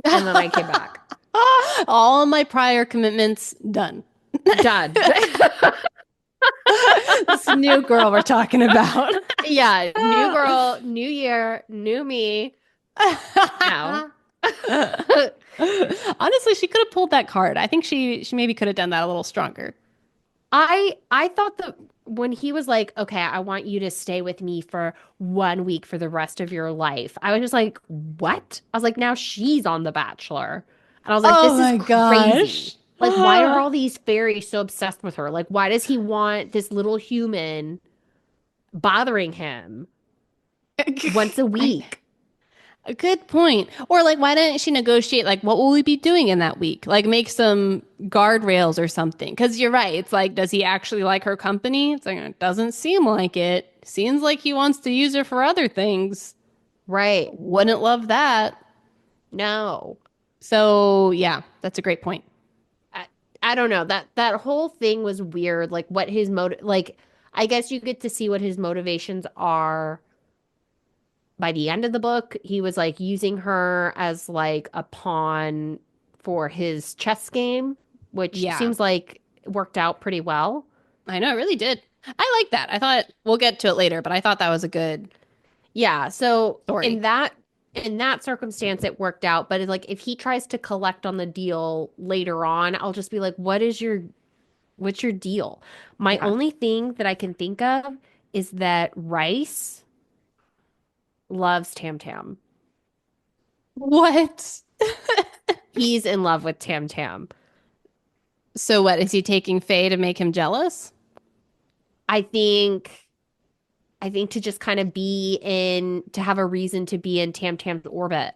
and then I came back. All my prior commitments done. Done. This new girl we're talking about. Yeah, new girl, new year, new me. No. Honestly, she could have pulled that card. I think she maybe could have done that a little stronger. I thought that when he was like, "Okay, I want you to stay with me for 1 week for the rest of your life." I was just like, "What?" I was like, "Now she's on The Bachelor." And I was like, Oh "This is my crazy." gosh. Like, why are all these fairies so obsessed with her? Like, why does he want this little human bothering him once a I, week? a good point. Or like, why didn't she negotiate? Like, what will we be doing in that week? Like, make some guardrails or something. Because you're right. It's like, does he actually like her company? It's like, it doesn't seem like it. Seems like he wants to use her for other things. Right. Wouldn't love that. No. So yeah, that's a great point. I, I don't know. That whole thing was weird. Like what his motive like I guess you get to see what his motivations are by the end of the book. He was like using her as like a pawn for his chess game, which Yeah, seems like worked out pretty well. I know, it really did. I like that. I thought we'll get to it later, but I thought that was a good Yeah, so story. in that circumstance it worked out, but like if he tries to collect on the deal later on, I'll just be like, what's your deal? My Yeah. only thing that I can think of is that Rice loves Tam Tam. What? He's in love with Tam Tam. So what, is he taking Faye to make him jealous? I think I think to just kind of to have a reason to be in Tam Tam's orbit.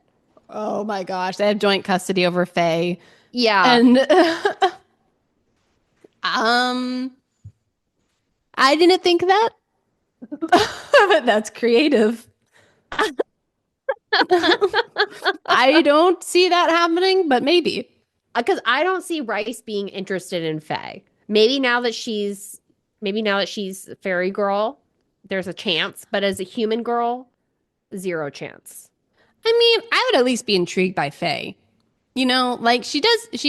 Oh my gosh, they have joint custody over Faye. Yeah, And um I didn't think that, but that's creative. I don't see that happening, but maybe. because I don't see Rice being interested in Faye. Maybe now that she's a fairy girl, there's a chance, but as a human girl, zero chance. I mean, I would at least be intrigued by Faye. You know, like she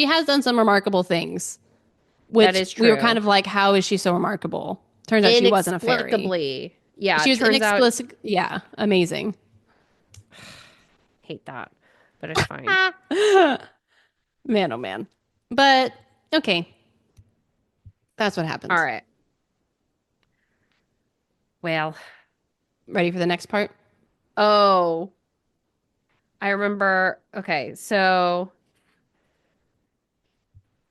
has done some remarkable things, That which is we were kind true. of like, how is she so remarkable? Turns out she wasn't a fairy. Inexplicably. Yeah, She it was turns out inexplicit. Yeah, amazing. hate that, but it's fine. Man, oh man. But okay, that's what All happens. right. Well, Ready for the next part? oh, I remember. Okay, so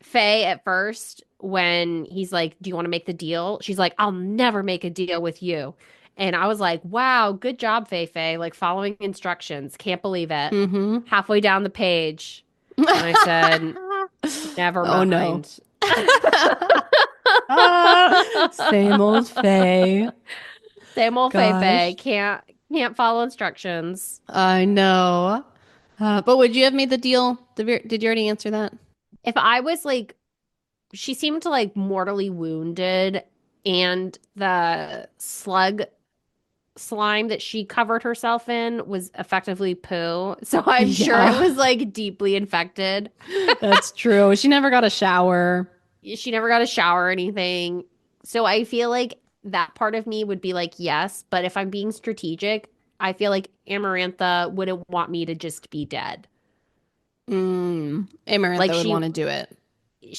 Faye at first, when he's like, "Do you want to make the deal?" She's like, "I'll never make a deal with you." And I was like, "Wow, good job, Faye, like following instructions. Can't believe it." Mm-hmm. Halfway down the page, and I said, "Never Oh no. mind." Same old Faye. Same old Faye Gosh, can't follow instructions. I know. But would you have made the deal? Did you already answer that? If I was like, she seemed to like mortally wounded, and the slime that she covered herself in was effectively poo. So I'm sure it Yeah, was like deeply infected. that's true. She never got a shower. She never got a shower or anything. So I feel like that part of me would be like, yes. But if I'm being strategic, I feel like Amarantha wouldn't want me to just be dead. Like Amarantha would want to do it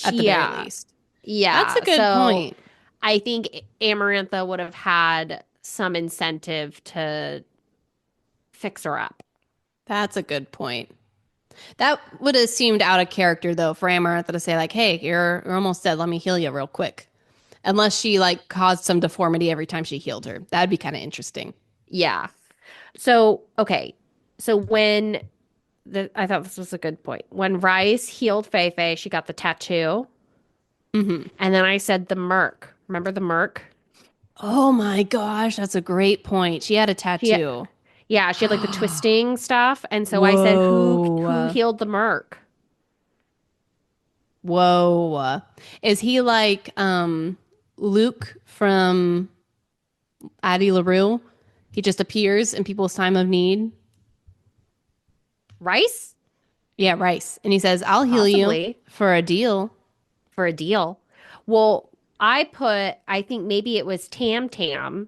at the very yeah, least. That's a yeah. good So point. I think Amarantha would have had some incentive to fix her up. That's a good point. That would have seemed out of character though for Amarantha to say like, "Hey, you're almost dead. Let me heal you real quick." Unless she like caused some deformity every time she healed her. That'd be kind of interesting. Yeah. So, okay. So when I thought this was a good point. When Rice healed Fei Fei, she got the tattoo. Hmm. And then I said the Merc. Remember the Merc? Oh my gosh, that's a great point. She had a She, tattoo. yeah, she had like the twisting stuff. And so I said, who Whoa. healed the Merc? Whoa. Is he like Luke from Addie LaRue? He just appears in people's time of need. Rice? Yeah, Rice. And he says, I'll heal you Possibly for a deal. for a deal. Well, I think maybe it was Tam Tam,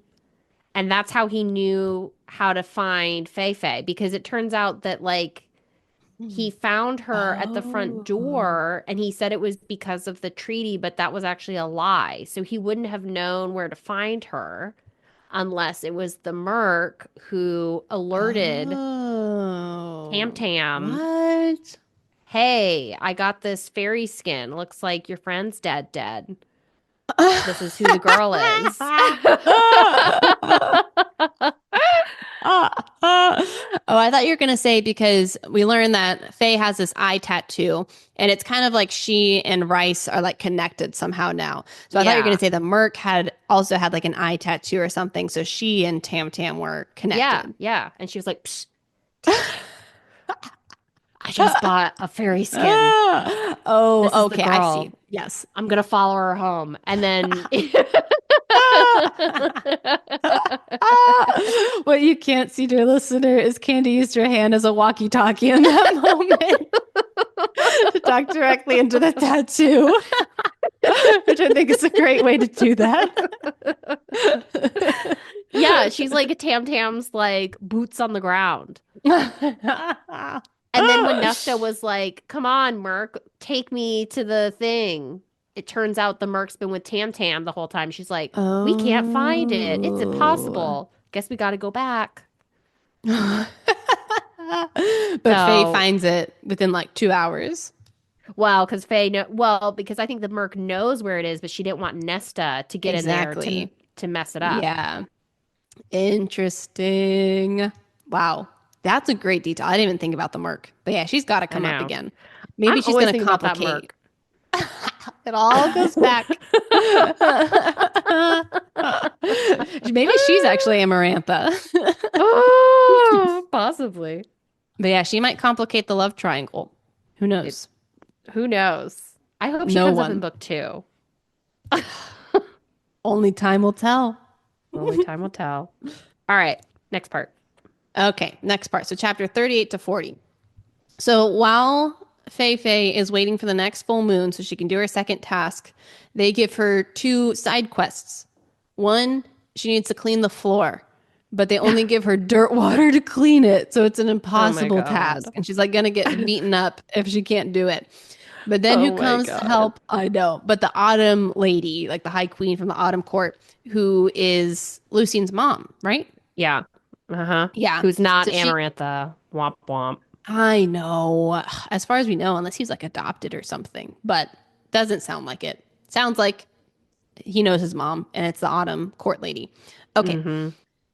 and that's how he knew how to find Fei Fei because it turns out that like he found her at the front Oh. door and he said it was because of the treaty, but that was actually a lie. So he wouldn't have known where to find her unless it was the Merc who alerted Tam Oh. Tam, What? hey, I got this fairy skin. Looks like your friend's dead. This is who the girl is. Oh, I thought you were going to say because we learned that Faye has this eye tattoo, and it's kind of like she and Rice are like connected somehow now. So I thought you were going Yeah. to say the Merc had also had like an eye tattoo or something. So she and Tam Tam were Yeah. connected. Yeah. And she was like, Psst, Tam Tam, I just bought a fairy skin. This is Oh, the okay. I see. girl. Yes. I'm gonna follow her home. And then What you can't see, dear listener, is Candy used her hand as a walkie-talkie in that moment to talk directly into the tattoo, which I think is a great way to do that. yeah, she's like a Tam Tam's like boots on the ground. And then when Nesta was like, "Come on, Merc, take me to the thing." It turns out the Merc's been with Tam Tam the whole time. She's like, "We can't find it. It's Oh. impossible. Guess we got to go back." But Faye So, finds it within like 2 hours. well, because Faye know well, because I think the Merc knows where it is, but she didn't want Nesta to get in there Exactly. to mess it up. Yeah. Interesting. Wow. That's a great detail. I didn't even think about the Merc. But yeah, she's got to I come up know. again. I'm Maybe she's always going to thinking about that complicate. Merc. It all goes back. Maybe she's actually Amarantha. Oh, possibly. But yeah, she might complicate the love triangle. Who It, knows? who knows? I hope she No comes up in one. book two. Only time will tell. Only time will tell. All right, next part. Okay, next part. So chapter 38 to 40. So while Fei Fei is waiting for the next full moon so she can do her second task, they give her two side quests. One, she needs to clean the floor, but they only give her dirt water to clean it. So it's an Oh my impossible task. God. And she's like going to get beaten up if she can't do it. But then who Oh my comes to God. help? I know. But the Autumn lady, like the High Queen from the Autumn Court, who is Lucine's mom, right? Yeah. Uh-huh. Yeah. Who's not So she Amarantha? Womp womp. I know. As far as we know, unless he's like adopted or something, but doesn't sound like it. Sounds like he knows his mom and it's the Autumn court lady. Okay. Mm-hmm.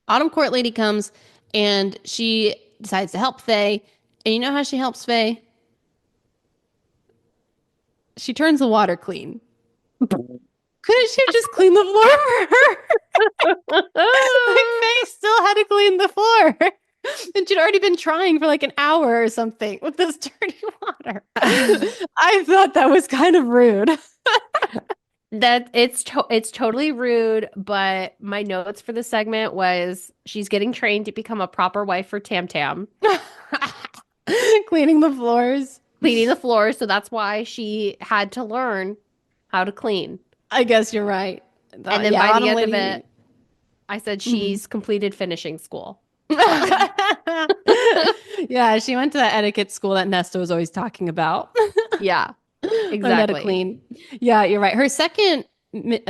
Autumn court lady comes and she decides to help Faye. And you know how she helps Faye? She turns the water clean. Couldn't she have just cleaned the floor for her? Like Faye still had to clean the floor. And she'd already been trying for like an hour or something with this dirty water. I thought that was kind of rude. That it's totally rude, but my notes for this segment was she's getting trained to become a proper wife for Tam Tam, Cleaning the floors. cleaning the floor, so that's why she had to learn how to clean. I guess you're right. And then Yeah, by the Autumn end of Lady. it, I said Mhm. she's completed finishing school. Yeah, she went to that etiquette school that Nesta was always talking about. Yeah, Learned how to exactly. clean. Yeah, you're right. Her second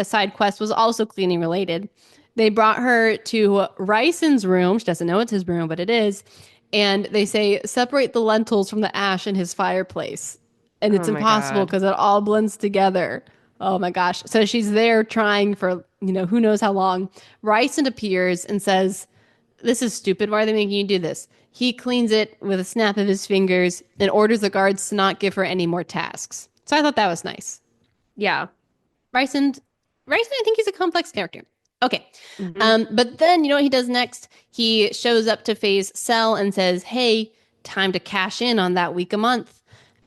side quest was also cleaning related. They brought her to Ryson's room. She doesn't know it's his room, but it is. And they say, separate the lentils from the ash in his fireplace. And Oh it's my impossible God. because it all blends together. Oh my gosh. So she's there trying for, who knows how long. Ryson appears and says, this is stupid. Why are they making you do this? He cleans it with a snap of his fingers and orders the guards to not give her any more tasks. So I thought that was nice. Yeah. Bryson, Bryson, I think he's a complex character. Okay. Hmm. But then you know what he does next? He shows up to Faye's cell and says, "Hey, time to cash in on that week a month."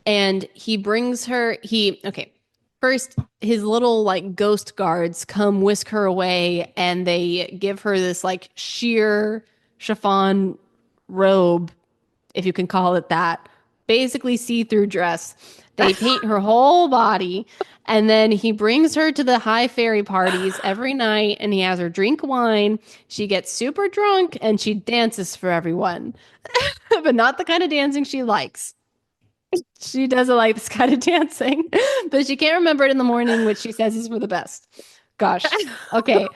And he brings her, okay. First, his little like ghost guards come whisk her away and they give her this like sheer chiffon robe, if you can call it that, basically see-through dress. They paint her whole body, and then he brings her to the high fairy parties every night, and he has her drink wine. She gets super drunk, and she dances for everyone, but not the kind of dancing she likes. She doesn't like this kind of dancing, but she can't remember it in the morning, which she says is for the best. Gosh. Okay.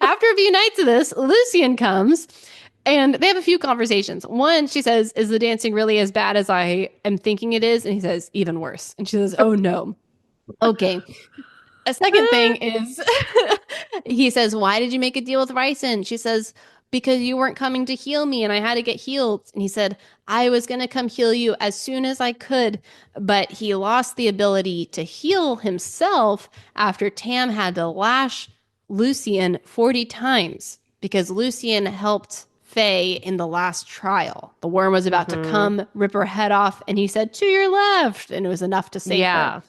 After a few nights of this, Lucian comes and they have a few conversations. One, she says, "Is the dancing really as bad as I am thinking it is?" And he says, "Even worse." And she says, "Oh no." Okay. A second thing is he says, "Why did you make a deal with Ryson?" She says, "Because you weren't coming to heal me and I had to get healed." And he said, "I was going to come heal you as soon as I could." But he lost the ability to heal himself after Tam had to lash Lucian 40 times because Lucian helped Faye in the last trial. The worm was about to Hmm. come, rip her head off, and he said, "To your left." And it was enough to save her. Yeah.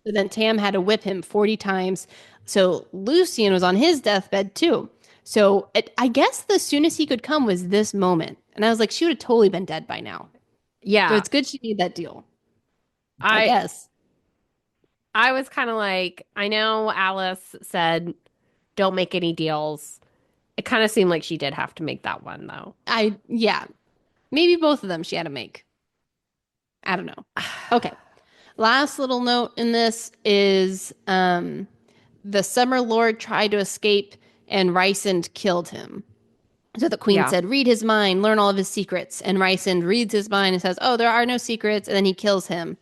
So then Tam had to whip him 40 times. So Lucian was on his deathbed too. So I guess the soonest he could come was this moment. And I was like, she would have totally been dead by now. So Yeah. it's good she made that deal, I I guess. I was kind of like, I know Alice said don't make any deals. It kind of seemed like she did have to make that one though. Yeah, maybe both of them she had to make. I don't know. Okay. Last little note in this is the Summer Lord tried to escape and Rysand killed him. So the queen Yeah. said, "Read his mind, learn all of his secrets." And Rysand reads his mind and says, "Oh, there are no secrets." And then he kills him.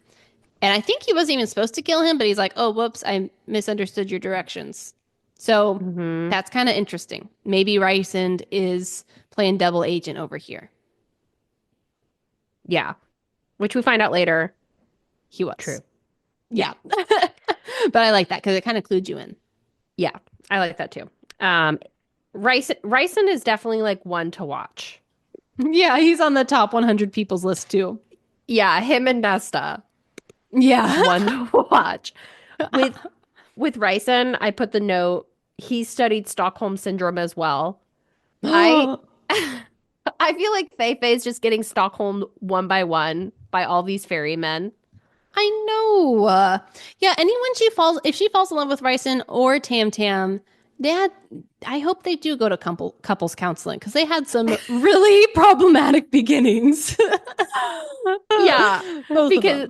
And I think he wasn't even supposed to kill him, but he's like, "Oh, whoops, I misunderstood your directions." So Hmm. that's kind of interesting. Maybe Rysand is playing double agent over here. Yeah. Which we find out later. He was. True. Yeah. Yeah. But I like that because it kind of clued you in. Yeah. I like that too. Um, Ryson is definitely like one to watch. Yeah, he's on the top 100 people's list too. Yeah, him and Nesta, Yeah. one to watch. With with Ryson, I put the note, he studied Stockholm syndrome as well. I I feel like Fei Fei is just getting Stockholm one by all these ferrymen. I know. Yeah, anyone she falls, if she falls in love with Ryson or Tam Tam, Dad, I hope they do go to couples counseling because they had some really problematic beginnings. Yeah, Both of because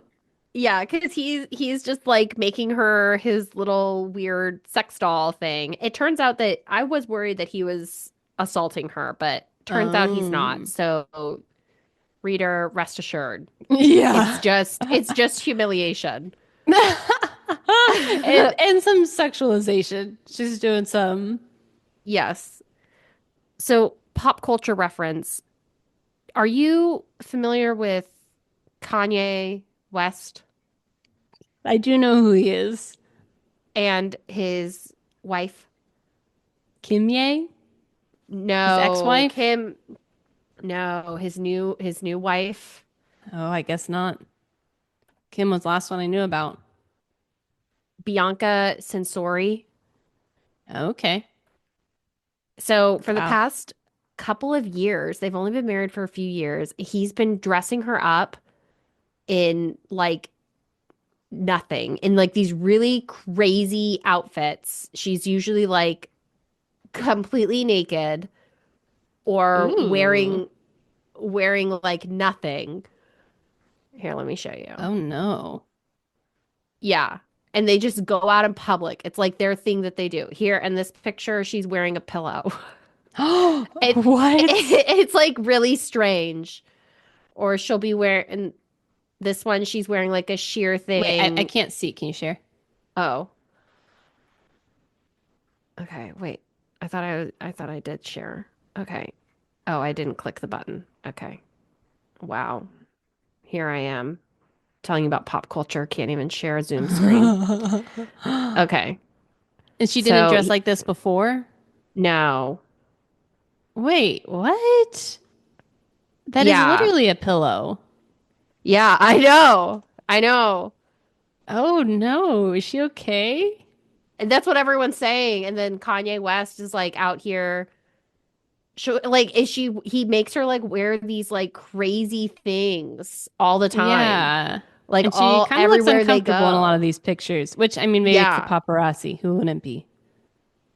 them. because he's just like making her his little weird sex doll thing. It turns out that I was worried that he was assaulting her, but turns out he's not. Um, So reader, rest assured, yeah. it's just humiliation. And some sexualization. She's doing some. Yes. So pop culture reference. Are you familiar with Kanye West I do know who he is. and his wife? Kim Ye, his No, ex-wife. Kim. No, his new wife, Oh, I guess not. Kim was the last one I knew about. Bianca Sensori. Okay. So for the Wow. past couple of years, they've only been married for a few years. He's been dressing her up in like nothing, in like these really crazy outfits. She's usually like completely naked or Ooh. wearing like nothing. Here, let me show you. Oh no. Yeah. And they just go out in public. It's like their thing that they do. Here in this picture, she's wearing a pillow. It, What? it's like really strange. Or she'll be wearing this one, she's wearing like a sheer Wait, I thing. can't see. Can you share? Oh, okay. Wait. I thought I did share. Okay. Oh, I didn't click the button. Okay. Wow. Here I am telling you about pop culture. Can't even share a Zoom screen. And Okay. she didn't So dress like this before? no. Wait, what? That is Yeah. literally a pillow. Yeah, I know. I know. Oh no, is she okay? And that's what everyone's saying. And then Kanye West is like out here. Like, he makes her like wear these like crazy things all the time, Yeah. like And she all kind of looks everywhere they uncomfortable in a lot of go. these pictures, which I mean, maybe it's the Yeah. paparazzi. Who wouldn't be?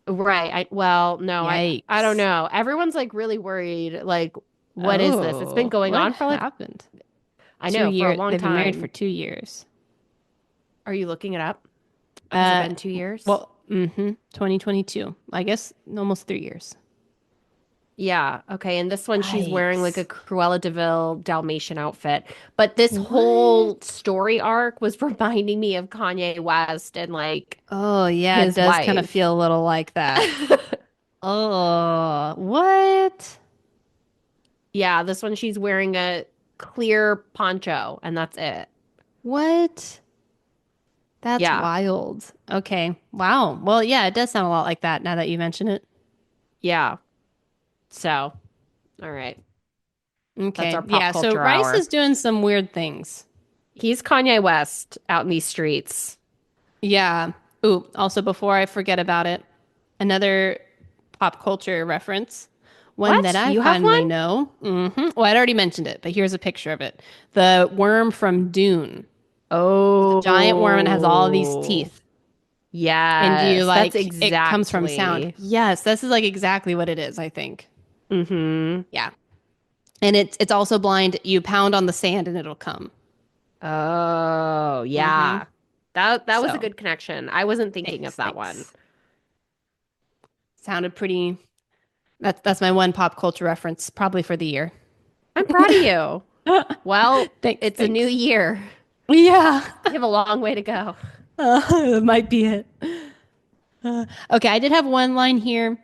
Right. Well, no, I don't Yikes. know. Everyone's like really worried. Like, what is this? It's been Oh, going what on for like, happened? I Two know, for a years. long They've been married for time. 2 years. Are you looking it up? Has it Uh, been 2 years? well, 2022. I guess almost 3 years. Yeah. Okay. And this one, she's wearing like a Yikes. Cruella de Vil Dalmatian outfit. But this whole What? story arc was reminding me of Kanye West and like Oh, yeah, it his does kind of wife. feel a little like that. Oh, what? Yeah. This one, she's wearing a clear poncho, and that's it. What? That's Yeah. wild. Okay. Wow. Well, yeah, it does sound a lot like that now that you mention it. Yeah. So, all right. That's our Okay. pop Yeah. So culture Rice hour. is doing some weird things. He's Kanye West out in these streets. Yeah. Ooh, also before I forget about it, another pop culture reference, one that What? I You have one? finally know. Well, I'd already mentioned it, but here's a picture of it. The worm from Dune. It's a giant worm and it has all these Oh, teeth. And you yes. That's like it comes from sound. exactly. Yes, this is like exactly what it is, I think. Mm-hmm. Yeah. And it's also blind. You pound on the sand and it'll come. Oh, Hmm. yeah. That was a So good connection. I wasn't thinking of thanks, that one. thanks. Sounded pretty. That's my one pop culture reference, probably for the year. I'm proud of you. Well, Thanks, it's a new thanks. year. Yeah, You have a long way to go. that might be it. Okay, I did have one line here.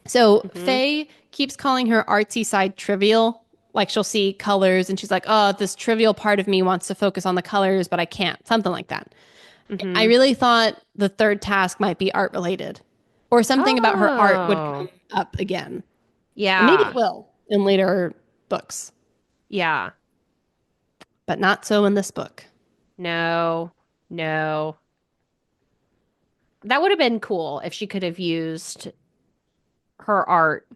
So Hmm. Faye keeps calling her artsy side trivial. Like she'll see colors and she's like, oh, this trivial part of me wants to focus on the colors, but I can't. Something like that. I Hmm. really thought the third task might be art related or something about her art would come Oh, up again. And maybe it yeah. will in later books, Yeah. but not so in this book. No, no. That would have been cool if she could have used her art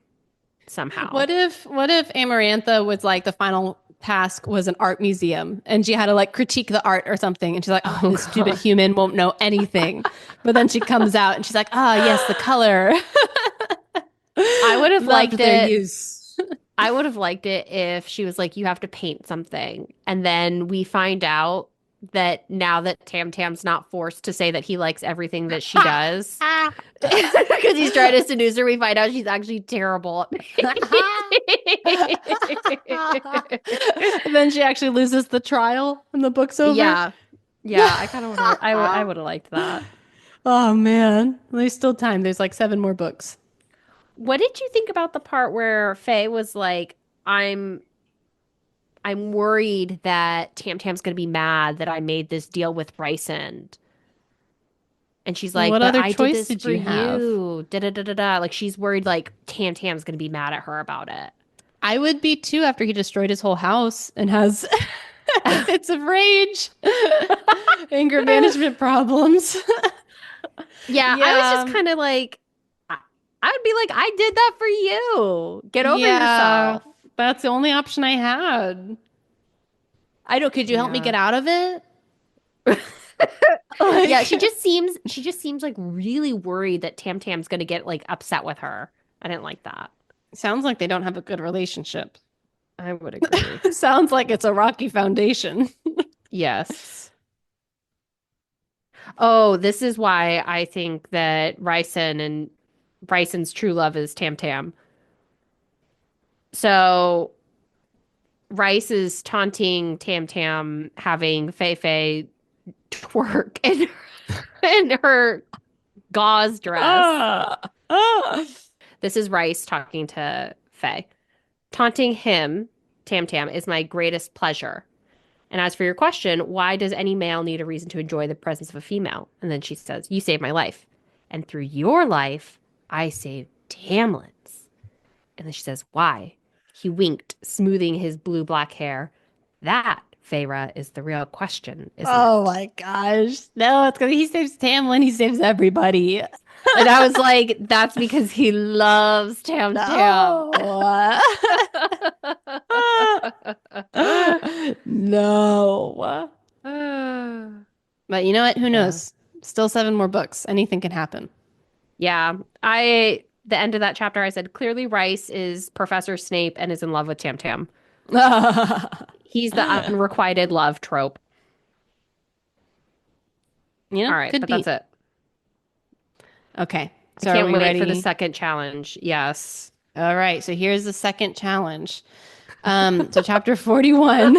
somehow. What if Amarantha was like the final task was an art museum and she had to like critique the art or something and she's like, oh, Oh this stupid God. human won't know anything. But then she comes out and she's like, ah, yes, the color. I would have Loved liked their it. use. I would have liked it if she was like, you have to paint something. And then we find out that now that Tam Tam's not forced to say that he likes everything that she Ha! does, Ha! because he's trying to seduce her, we find out she's actually terrible at And then she actually loses the trial and the book's over. Yeah. Yeah, I kind of would have I would have liked that. Oh man, there's still time. There's like 7 more books. What did you think about the part where Faye was like, I'm I'm worried that Tam Tam's gonna be mad that I made this deal with Bryson. And she's like, What but other I did choice this did for you have? you. Da da da da da. Like she's worried like Tam Tam's gonna be mad at her about it. I would be too after he destroyed his whole house and has fits of rage, anger management problems. Yeah, I was just Yeah, kind of like, I would be like, I did that for you. Get over yeah, yourself. that's the only option I had. I don't, could you help me Yeah. get out of it? Yeah, Like, she just seems like really worried that Tam Tam's gonna get like upset with her. I didn't like that. sounds like they don't have a good relationship. I would agree. Sounds like it's a rocky foundation. Yes. Oh, this is why I think that Bryson's true love is Tam Tam. So Rice is taunting Tam Tam having Fei Fei twerk in her gauze dress. Ah, ah. This is Rice talking to Faye. Taunting him, Tam Tam, is my greatest pleasure. And as for your question, why does any male need a reason to enjoy the presence of a female? And then she says, you saved my life. And through your life, I saved Tamlin's. And then she says, why? He winked, smoothing his blue-black hair. That, Feyre, is the real question, isn't Oh it? my gosh. No, it's because he saves Tamlin. He saves everybody. And I was like, that's because he loves Tam Tam. No. No. But you know what? Who Yeah. knows? Still seven more books. Anything can happen. Yeah. The end of that chapter, I said, clearly Rice is Professor Snape and is in love with Tam Tam. He's the unrequited love trope. All right, Could but that's be. it. Okay. I So are can't we wait for the ready? second challenge. Yes. All right. So here's the second challenge. So chapter 41,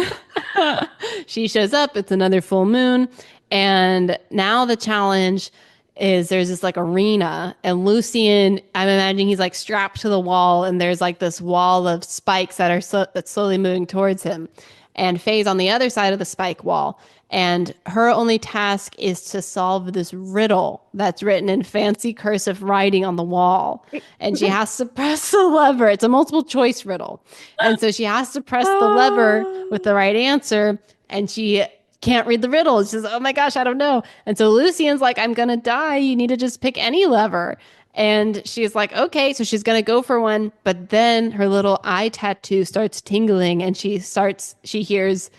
she shows up. It's another full moon. And now the challenge is there's this like arena and Lucian, I'm imagining he's like strapped to the wall and there's like this wall of spikes that are that's slowly moving towards him. And Faye's on the other side of the spike wall. And her only task is to solve this riddle that's written in fancy cursive writing on the wall. And she has to press the lever. It's a multiple choice riddle. And so she has to press the lever with the right answer. And she can't read the riddle. She says, oh my gosh, I don't know. And so Lucian's like, I'm going to die. You need to just pick any lever. And she's like, okay. So she's going to go for one. But then her little eye tattoo starts tingling and she hears,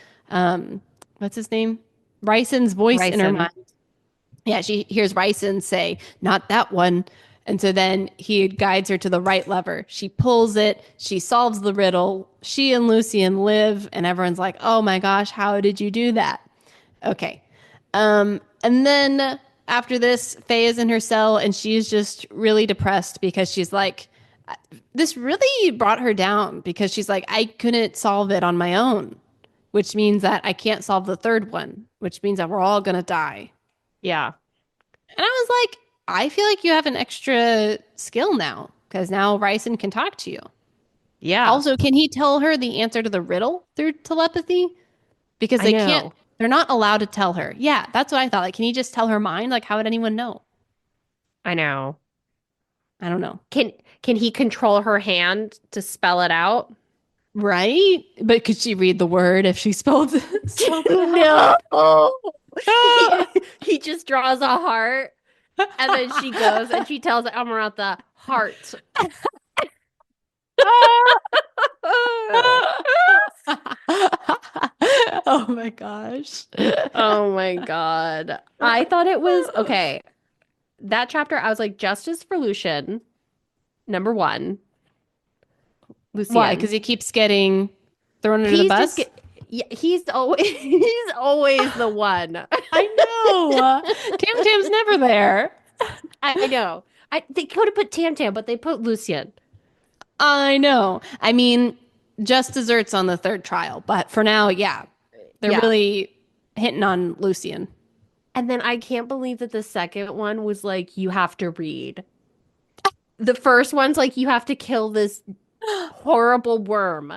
what's his name? Ryson's voice in her Ryson. mind. Yeah, she hears Ryson say, not that one. And so then he guides her to the right lever. She pulls it. She solves the riddle. She and Lucian live. And everyone's like, oh my gosh, how did you do that? Okay. And then after this, Faye is in her cell and she's just really depressed because she's like, this really brought her down because she's like, I couldn't solve it on my own, which means that I can't solve the third one, which means that we're all going to die. Yeah. And I was like, I feel like you have an extra skill now because now Ryson can talk to you. Yeah. Also, can he tell her the answer to the riddle through telepathy? Because I they can't, know. they're not allowed to tell her. Yeah, that's what I thought. Like, can he just tell her mind? Like, how would anyone know? I know. I don't know. Can can he control her hand to spell it out? Right? But could she read the word if she spelled it No. He, out? he just draws a heart and then she goes and she tells Amarantha heart. Oh my gosh. Oh my God. I thought it was okay. That chapter, I was like, justice for Lucian, number one. Why? Lucian. Because he keeps getting thrown under the He's just bus? get, yeah, he's always he's always the one. I know. Tam Tam's never there. I know. They could have put Tam Tam, but they put Lucian. I know. I mean, just desserts on the third trial, but for now, yeah, they're Yeah. really hitting on Lucian. And then I can't believe that the second one was like, you have to read. The first one's like, you have to kill this horrible worm.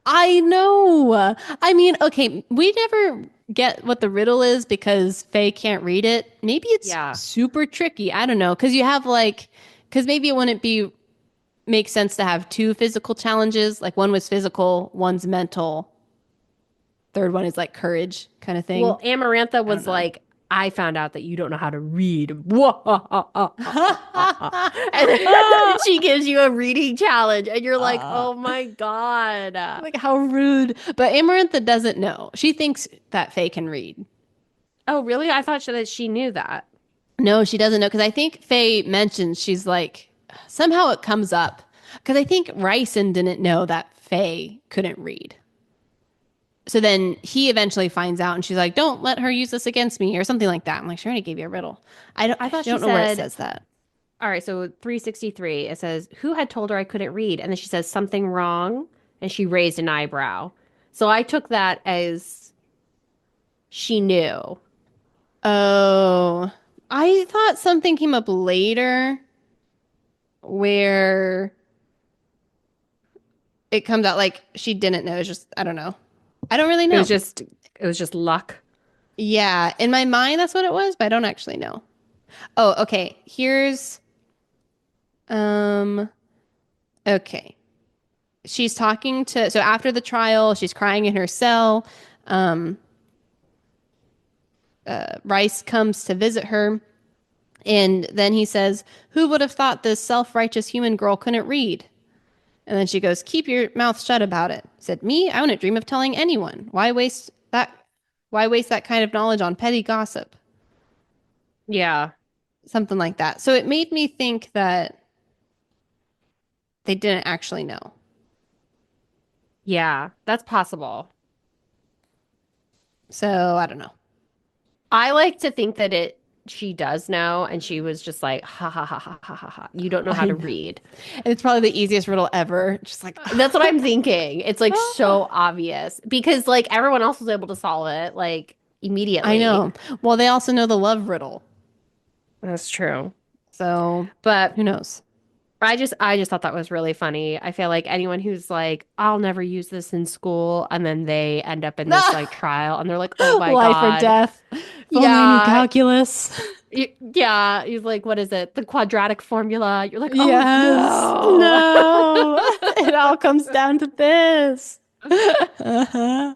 I know. I mean, okay, we never get what the riddle is because Faye can't read it. Maybe it's Yeah. super tricky. I don't know. Because you have like, because maybe it wouldn't be make sense to have two physical challenges. Like one was physical, one's mental. Third one is like courage kind of thing. Well, Amarantha I don't was know. like, I found out that you don't know how to read. And then she gives you a reading challenge, and you're like, oh my God. Like how rude. But Amarantha doesn't know. She thinks that Faye can read. Oh, really? I thought that she knew that. No, she doesn't know because I think Faye mentions she's like somehow it comes up because I think Ryson didn't know that Faye couldn't read. So then he eventually finds out and she's like, "Don't let her use this against me," or something like that. I'm like, "She already gave you a riddle." I I thought she don't know where it said, says that. all right, so 363, it says, who had told her I couldn't read? And then she says, something wrong. And she raised an eyebrow. So I took that as she knew. Oh, I thought something came up later. where it comes out like she didn't know. It's just, I don't know. I don't really It was know. just it was just luck. Yeah, in my mind, that's what it was, but I don't actually know. Oh, okay. Um, okay. She's talking to, so after the trial, she's crying in her cell. Um, Rice comes to visit her, and then he says, "Who would have thought this self-righteous human girl couldn't read?" And then she goes, "Keep your mouth shut about it." Said, "Me? I wouldn't dream of telling anyone. Why waste that? Why waste that kind of knowledge on petty gossip?" Yeah. Something like that. So it made me think that they didn't actually know. Yeah, that's possible. So I don't know. I like to think that it she does know and she was just like ha ha ha ha ha ha ha. You don't know how I to know. read. And it's probably the easiest riddle ever. Just like, That's what I'm thinking. It's like so obvious because like everyone else was able to solve it like I immediately. know. Well, they also know the love riddle. That's true. So But who knows? I just thought that was really funny. I feel like anyone who's like, I'll never use this in school, and then they end up in this like trial and they're like, oh my Life or God. death. If only I knew Yeah. calculus. Yeah. He's like, what is it? The quadratic formula. You're like, oh Yes. no. No. It all comes down to this. Uh-huh.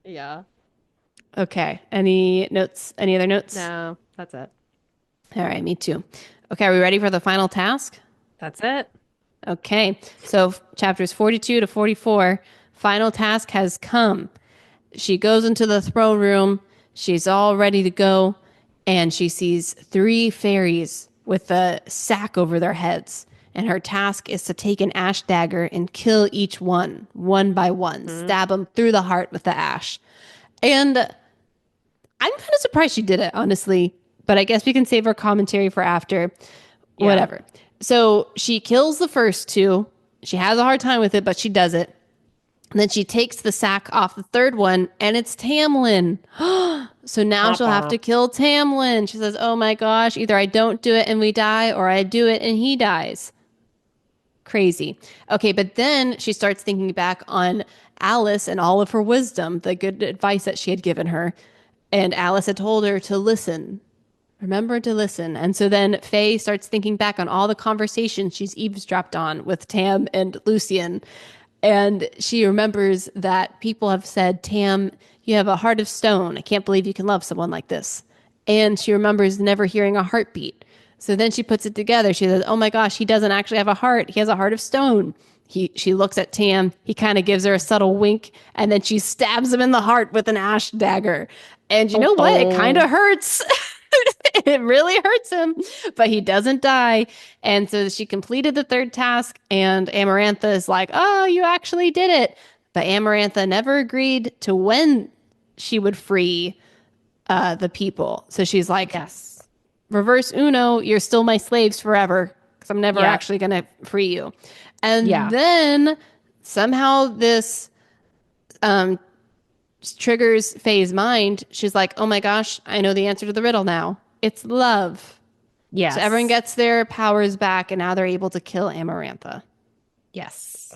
Yeah. Okay. Any notes? Any other notes? No, that's it. All right, me too. Okay, are we ready for the final task? That's it. Okay. So chapters 42 to 44, final task has come. She goes into the throne room. She's all ready to go. And she sees three fairies with a sack over their heads. And her task is to take an ash dagger and kill each one by one, Mhm. stab them through the heart with the ash. And I'm kind of surprised she did it, honestly. But I guess we can save our commentary for after. Yeah. Whatever. So she kills the first two. She has a hard time with it, but she does it. And then she takes the sack off the third one, and it's Tamlin. So now she'll have Uh-uh. to kill Tamlin. She says, "Oh my gosh, either I don't do it and we die, or I do it and he dies." Crazy. Okay, but then she starts thinking back on Alice and all of her wisdom, the good advice that she had given her. And Alice had told her to listen. Remember to listen. And so then Faye starts thinking back on all the conversations she's eavesdropped on with Tam and Lucian. And she remembers that people have said, "Tam, you have a heart of stone. I can't believe you can love someone like this." And she remembers never hearing a heartbeat. So then she puts it together. She says, "Oh my gosh, he doesn't actually have a heart. He has a heart of stone." She looks at Tam. He kind of gives her a subtle wink, and then she stabs him in the heart with an ash dagger. And you know what? It kind Oh, of hurts. It really hurts him, but he doesn't die. And so she completed the third task, and Amarantha is like, "Oh, you actually did it." But Amarantha never agreed to when she would free the people. So she's like, yes. "Reverse Uno, you're still my slaves forever because I'm never Yeah. actually going to free you." And Yeah. then somehow this um, triggers Faye's mind. She's like, "Oh my gosh, I know the answer to the riddle now. It's love." So everyone Yes. gets their powers back, and now they're able to kill Amarantha. Yes.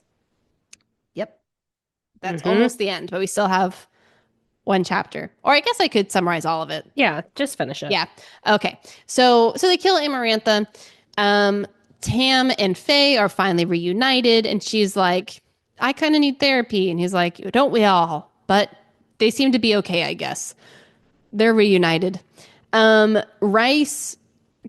Yep. That's Mm-hmm. almost the end, but we still have one chapter. Or I guess I could summarize all of it. Yeah, just finish it. Yeah. Okay. So they kill Amarantha. Um, Tam and Faye are finally reunited, and she's like, "I kind of need therapy." And he's like, "Don't we all?" But they seem to be okay, I guess. They're reunited. Rice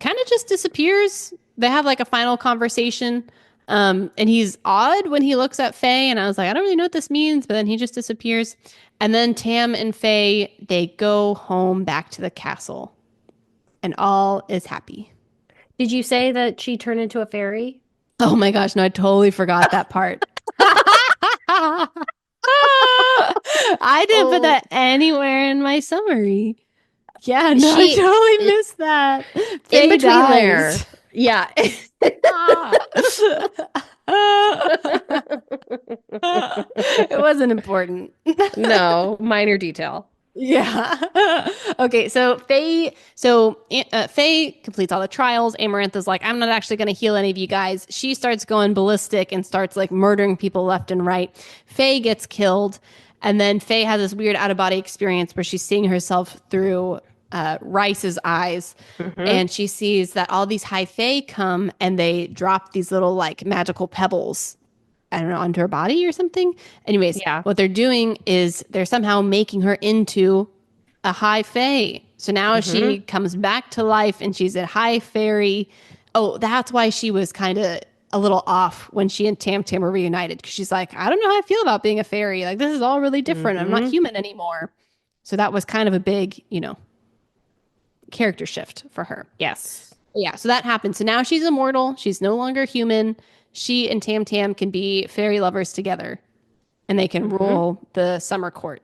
kind of just disappears. They have like a final conversation. And he's odd when he looks at Faye, and I was like, I don't really know what this means, but then he just disappears. And then Tam and Faye, they go home back to the castle, and all is happy. Did you say that she turned into a fairy? Oh my gosh, no, I totally forgot that part. I didn't put Oh, that anywhere in my summary. Yeah, no, I she totally missed that. in Faye between there. dies. Yeah. It wasn't important. No, minor detail. Yeah. Okay, Faye completes all the trials. Amarantha's like, I'm not actually going to heal any of you guys. She starts going ballistic and starts like murdering people left and right. Faye gets killed, and then Faye has this weird out of body experience where she's seeing herself through Rice's eyes, Hmm. and she sees that all these high Fae come and they drop these little like magical pebbles, I don't know, onto her body or something. Anyways, Yeah. what they're doing is they're somehow making her into a high fae. So now Hmm. she comes back to life and she's a high fairy. Oh, that's why she was kind of a little off when she and Tam Tam were reunited because she's like, I don't know how I feel about being a fairy. Like, this is all really different. I'm not Hmm. human anymore. So that was kind of a big, character shift for her. Yes. Yeah, so that happened. So now she's immortal. She's no longer human. She and Tam Tam can be fairy lovers together and they can Hmm. rule the summer court.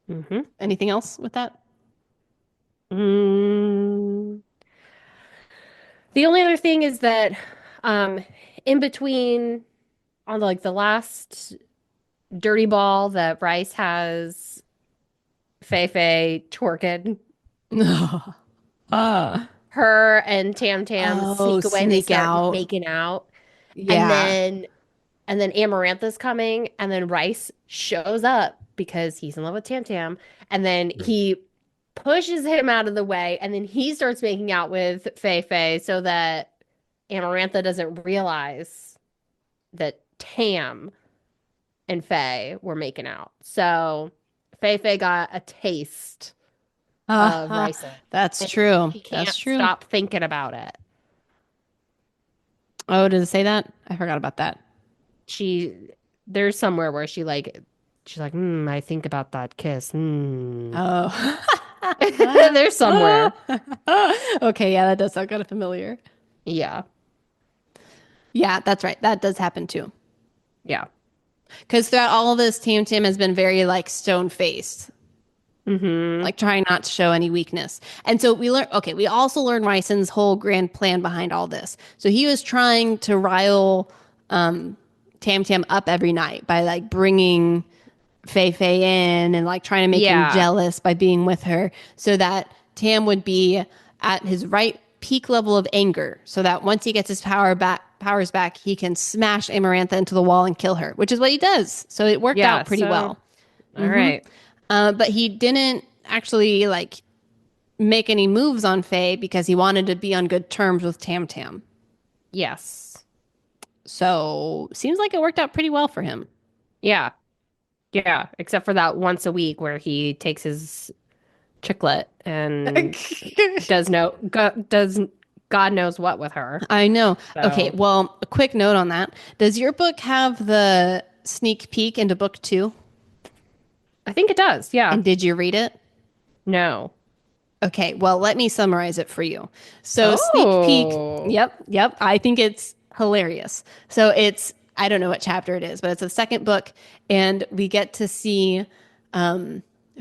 Hmm. Anything else with that? Mm. The only other thing is that, um, in between on like the last dirty ball that Rice has Fei Fei twerking, her and Tam Tam Oh, sneak away and they sneak start out. making out. And Yeah. then Amarantha's coming, and then Rice shows up because he's in love with Tam Tam, and then he pushes him out of the way, and then he starts making out with Fei Fei so that Amarantha doesn't realize that Tam and Faye were making out. So Fei Fei got a taste of ricin, That's and true. she That's can't true. stop thinking about it. Oh, did it say that? I forgot about that. She there's somewhere where she's like, I think about that kiss. Hmm. Oh. There's somewhere. Okay, yeah, that does sound kind of familiar. Yeah. Yeah, that's right. That does happen too. Yeah. Because throughout all of this, Tam Tam has been very like stone faced, Hmm. like trying not to show any weakness. And so we learn, okay, we also learned Ryson's whole grand plan behind all this. So he was trying to rile Tam Tam up every night by like bringing Fei Fei in and like trying to make him Yeah. jealous by being with her so that Tam would be at his right peak level of anger so that once he gets his powers back, he can smash Amarantha into the wall and kill her, which is what he does. So it worked Yeah. out pretty So, well. all right. But he didn't actually like make any moves on Faye because he wanted to be on good terms with Tam Tam. Yes. So seems like it worked out pretty well for him. Yeah. Yeah. Except for that once a week where he takes his chiclet and does God knows what with her. I know. Okay, So well, a quick note on that. Does your book have the sneak peek into book two? I think it does. Yeah. And did you read it? No. Okay, well, let me summarize it for you. So, sneak peek, Oh. yep, I think it's hilarious. So, I don't know what chapter it is, but it's the second book, and we get to see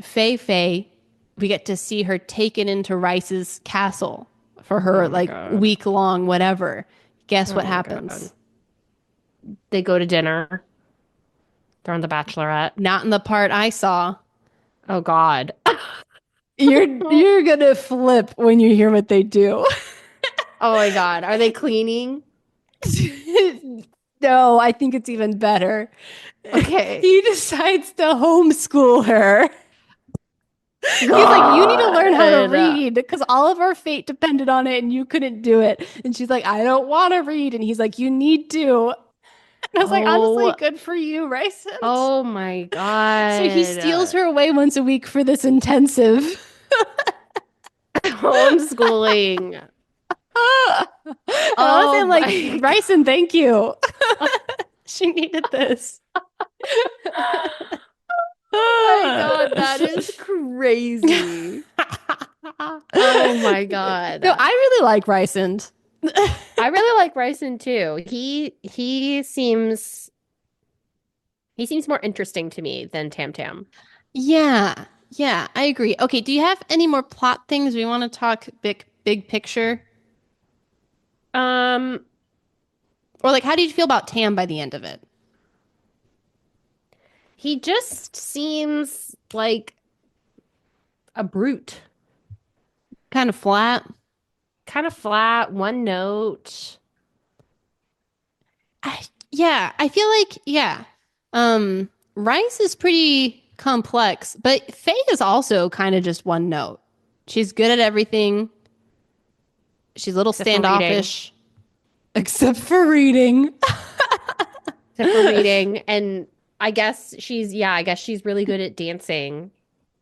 Fei Fei. We get to see her taken into Rice's castle for her, Oh my like, God. week long, whatever. Guess what Oh my God. happens? They go to dinner. They're on The Bachelorette. Not in the part I saw. Oh God. You're gonna flip when you hear what they do. Oh my God. Are they cleaning? No, I think it's even better. Okay. He decides to homeschool her. He's like, you need to learn how to God. read because all of our fate depended on it and you couldn't do it. And she's like, I don't want to read. And he's like, you need to. And I was like, honestly, Oh, good for you, Rice. oh my So he steals God. her away once a week for this intensive. Homeschooling. And honestly, Oh I'm like, my Ryson, thank you. She needed this. my God, that is crazy. Oh my God. No, I really like Ryson. I really like Bryson too. He seems more interesting to me than Tam Tam. Yeah, yeah, I agree. Okay, do you have any more plot things we want to talk big picture? Um, Or like how did you feel about Tam by the end of it? He just seems like a brute. Kind of flat. Kind of flat, one note. Yeah, I feel like yeah. Rice is pretty complex, but Faye is also kind of just one note. She's good at everything. She's a little Except for reading. standoffish, except for reading. Except for reading. And I guess she's really good at dancing,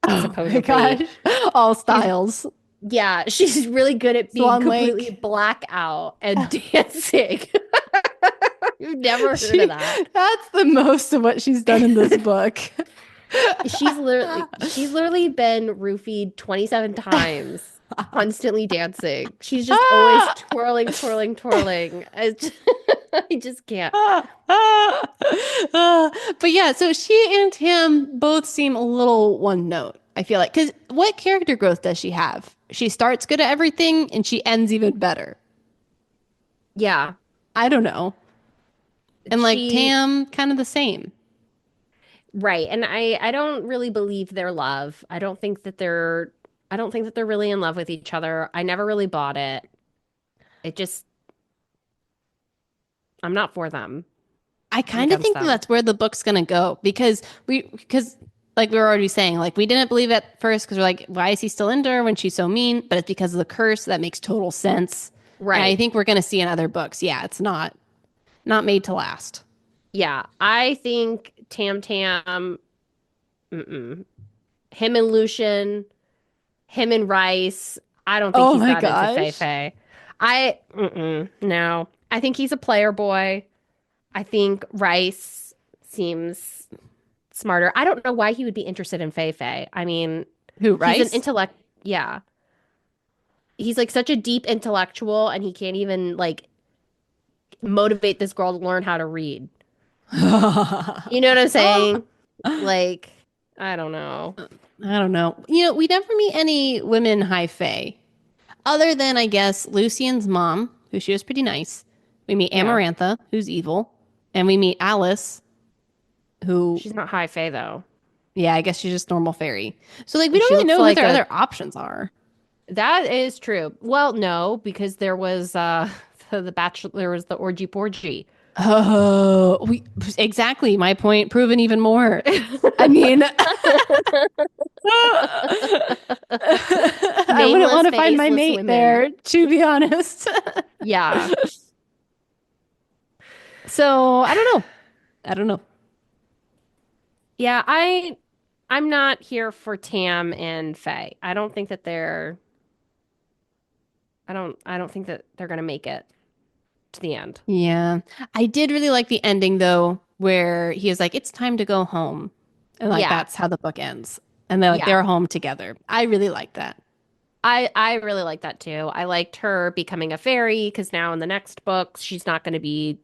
Oh my gosh. supposedly. All She's, styles. yeah, she's really good at being Swan completely Lake. blackout and dancing. You've never heard of She that. that's the most of what she's done in this book. She's literally been roofied 27 times, constantly dancing. She's just always twirling, twirling, twirling. I just can't. But yeah, so she and him both seem a little one note, I feel like. Because what character growth does she have? She starts good at everything and she ends even better. Yeah. I don't know. And like She Tam, kind of the same. Right. And I don't really believe their love. I don't think that they're really in love with each other. I never really bought it. It just I'm not for them. I I'm kind of against think that them. that's where the book's gonna go because like we were already saying, like we didn't believe at first because we're like, why is he still into her when she's so mean? But it's because of the curse. That makes total sense. And I Right. think we're gonna see in other books. Yeah, it's not made to last. Yeah. I think Tam Tam, mm-mm. Him and Lucian, him and Rice. I don't think Oh he's my that into Fei gosh. Fei. No. I think he's a player boy. I think Rice seems smarter. I don't know why he would be interested in Fei Fei. I mean, Who, he's an Rice? intellect. Yeah. He's like such a deep intellectual and he can't even like motivate this girl to learn how to read. You know what I'm I saying? Like, I don't know. don't know. We never meet any women high fae, other than I guess Lucian's mom, who she was pretty nice. We meet Yeah. Amarantha, who's evil, and we meet Alice, who, She's not high fae though. yeah, I guess she's just normal fairy. So like we don't She really looks know who like their a other options are. That is true. Well, no, because there was the bachelor there was the orgy porgy. Oh, we exactly my point proven even more. I mean, I wouldn't Nameless, want to find my faceless mate women. there, to be honest. Yeah. So I don't know. I don't know. Yeah, I'm not here for Tam and Faye. I don't think that they're gonna make it to the end. Yeah. I did really like the ending though, where he is like, it's time to go home. And like Yeah. that's how the book ends. And they're like Yeah. they're home together. I really like that. I really like that too. I liked her becoming a fairy because now in the next book she's not gonna be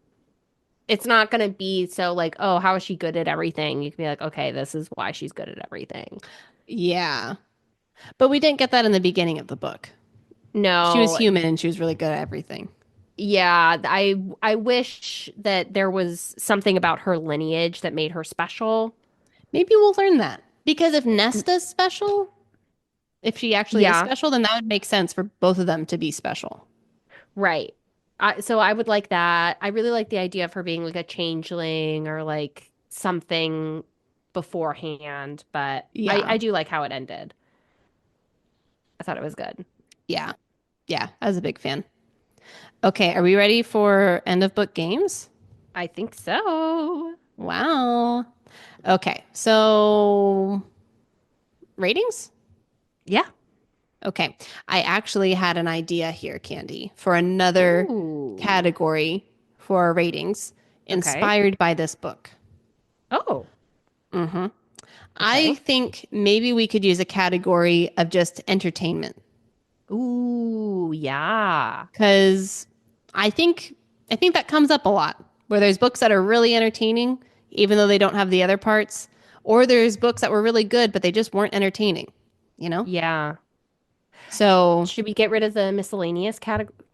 it's not gonna be so like, oh, how is she good at everything? You can be like, okay, this is why she's good at everything. Yeah. But we didn't get that in the beginning of the book. She was No, human and she was really good at everything. yeah, I wish that there was something about her lineage that made her special. Maybe we'll learn that. Because if Nesta's special, if she actually is Yeah, special, then that would make sense for both of them to be special. right. So I would like that. I really like the idea of her being like a changeling or like something beforehand, but I Yeah. do like how it ended. I thought it was good. Yeah. Yeah. I was a big fan. Okay. Are we ready for end of book games? I think so. Wow. Okay. So ratings? Yeah. Okay. I actually had an idea here, Candy, for another Ooh. category for our ratings Okay. inspired by this book. Oh, hmm I okay. think maybe we could use a category of just entertainment Ooh, yeah. because I think I think that comes up a lot where there's books that are really entertaining even though they don't have the other parts, or there's books that were really good but they just weren't entertaining, you know? Yeah. So, Should we get rid of the miscellaneous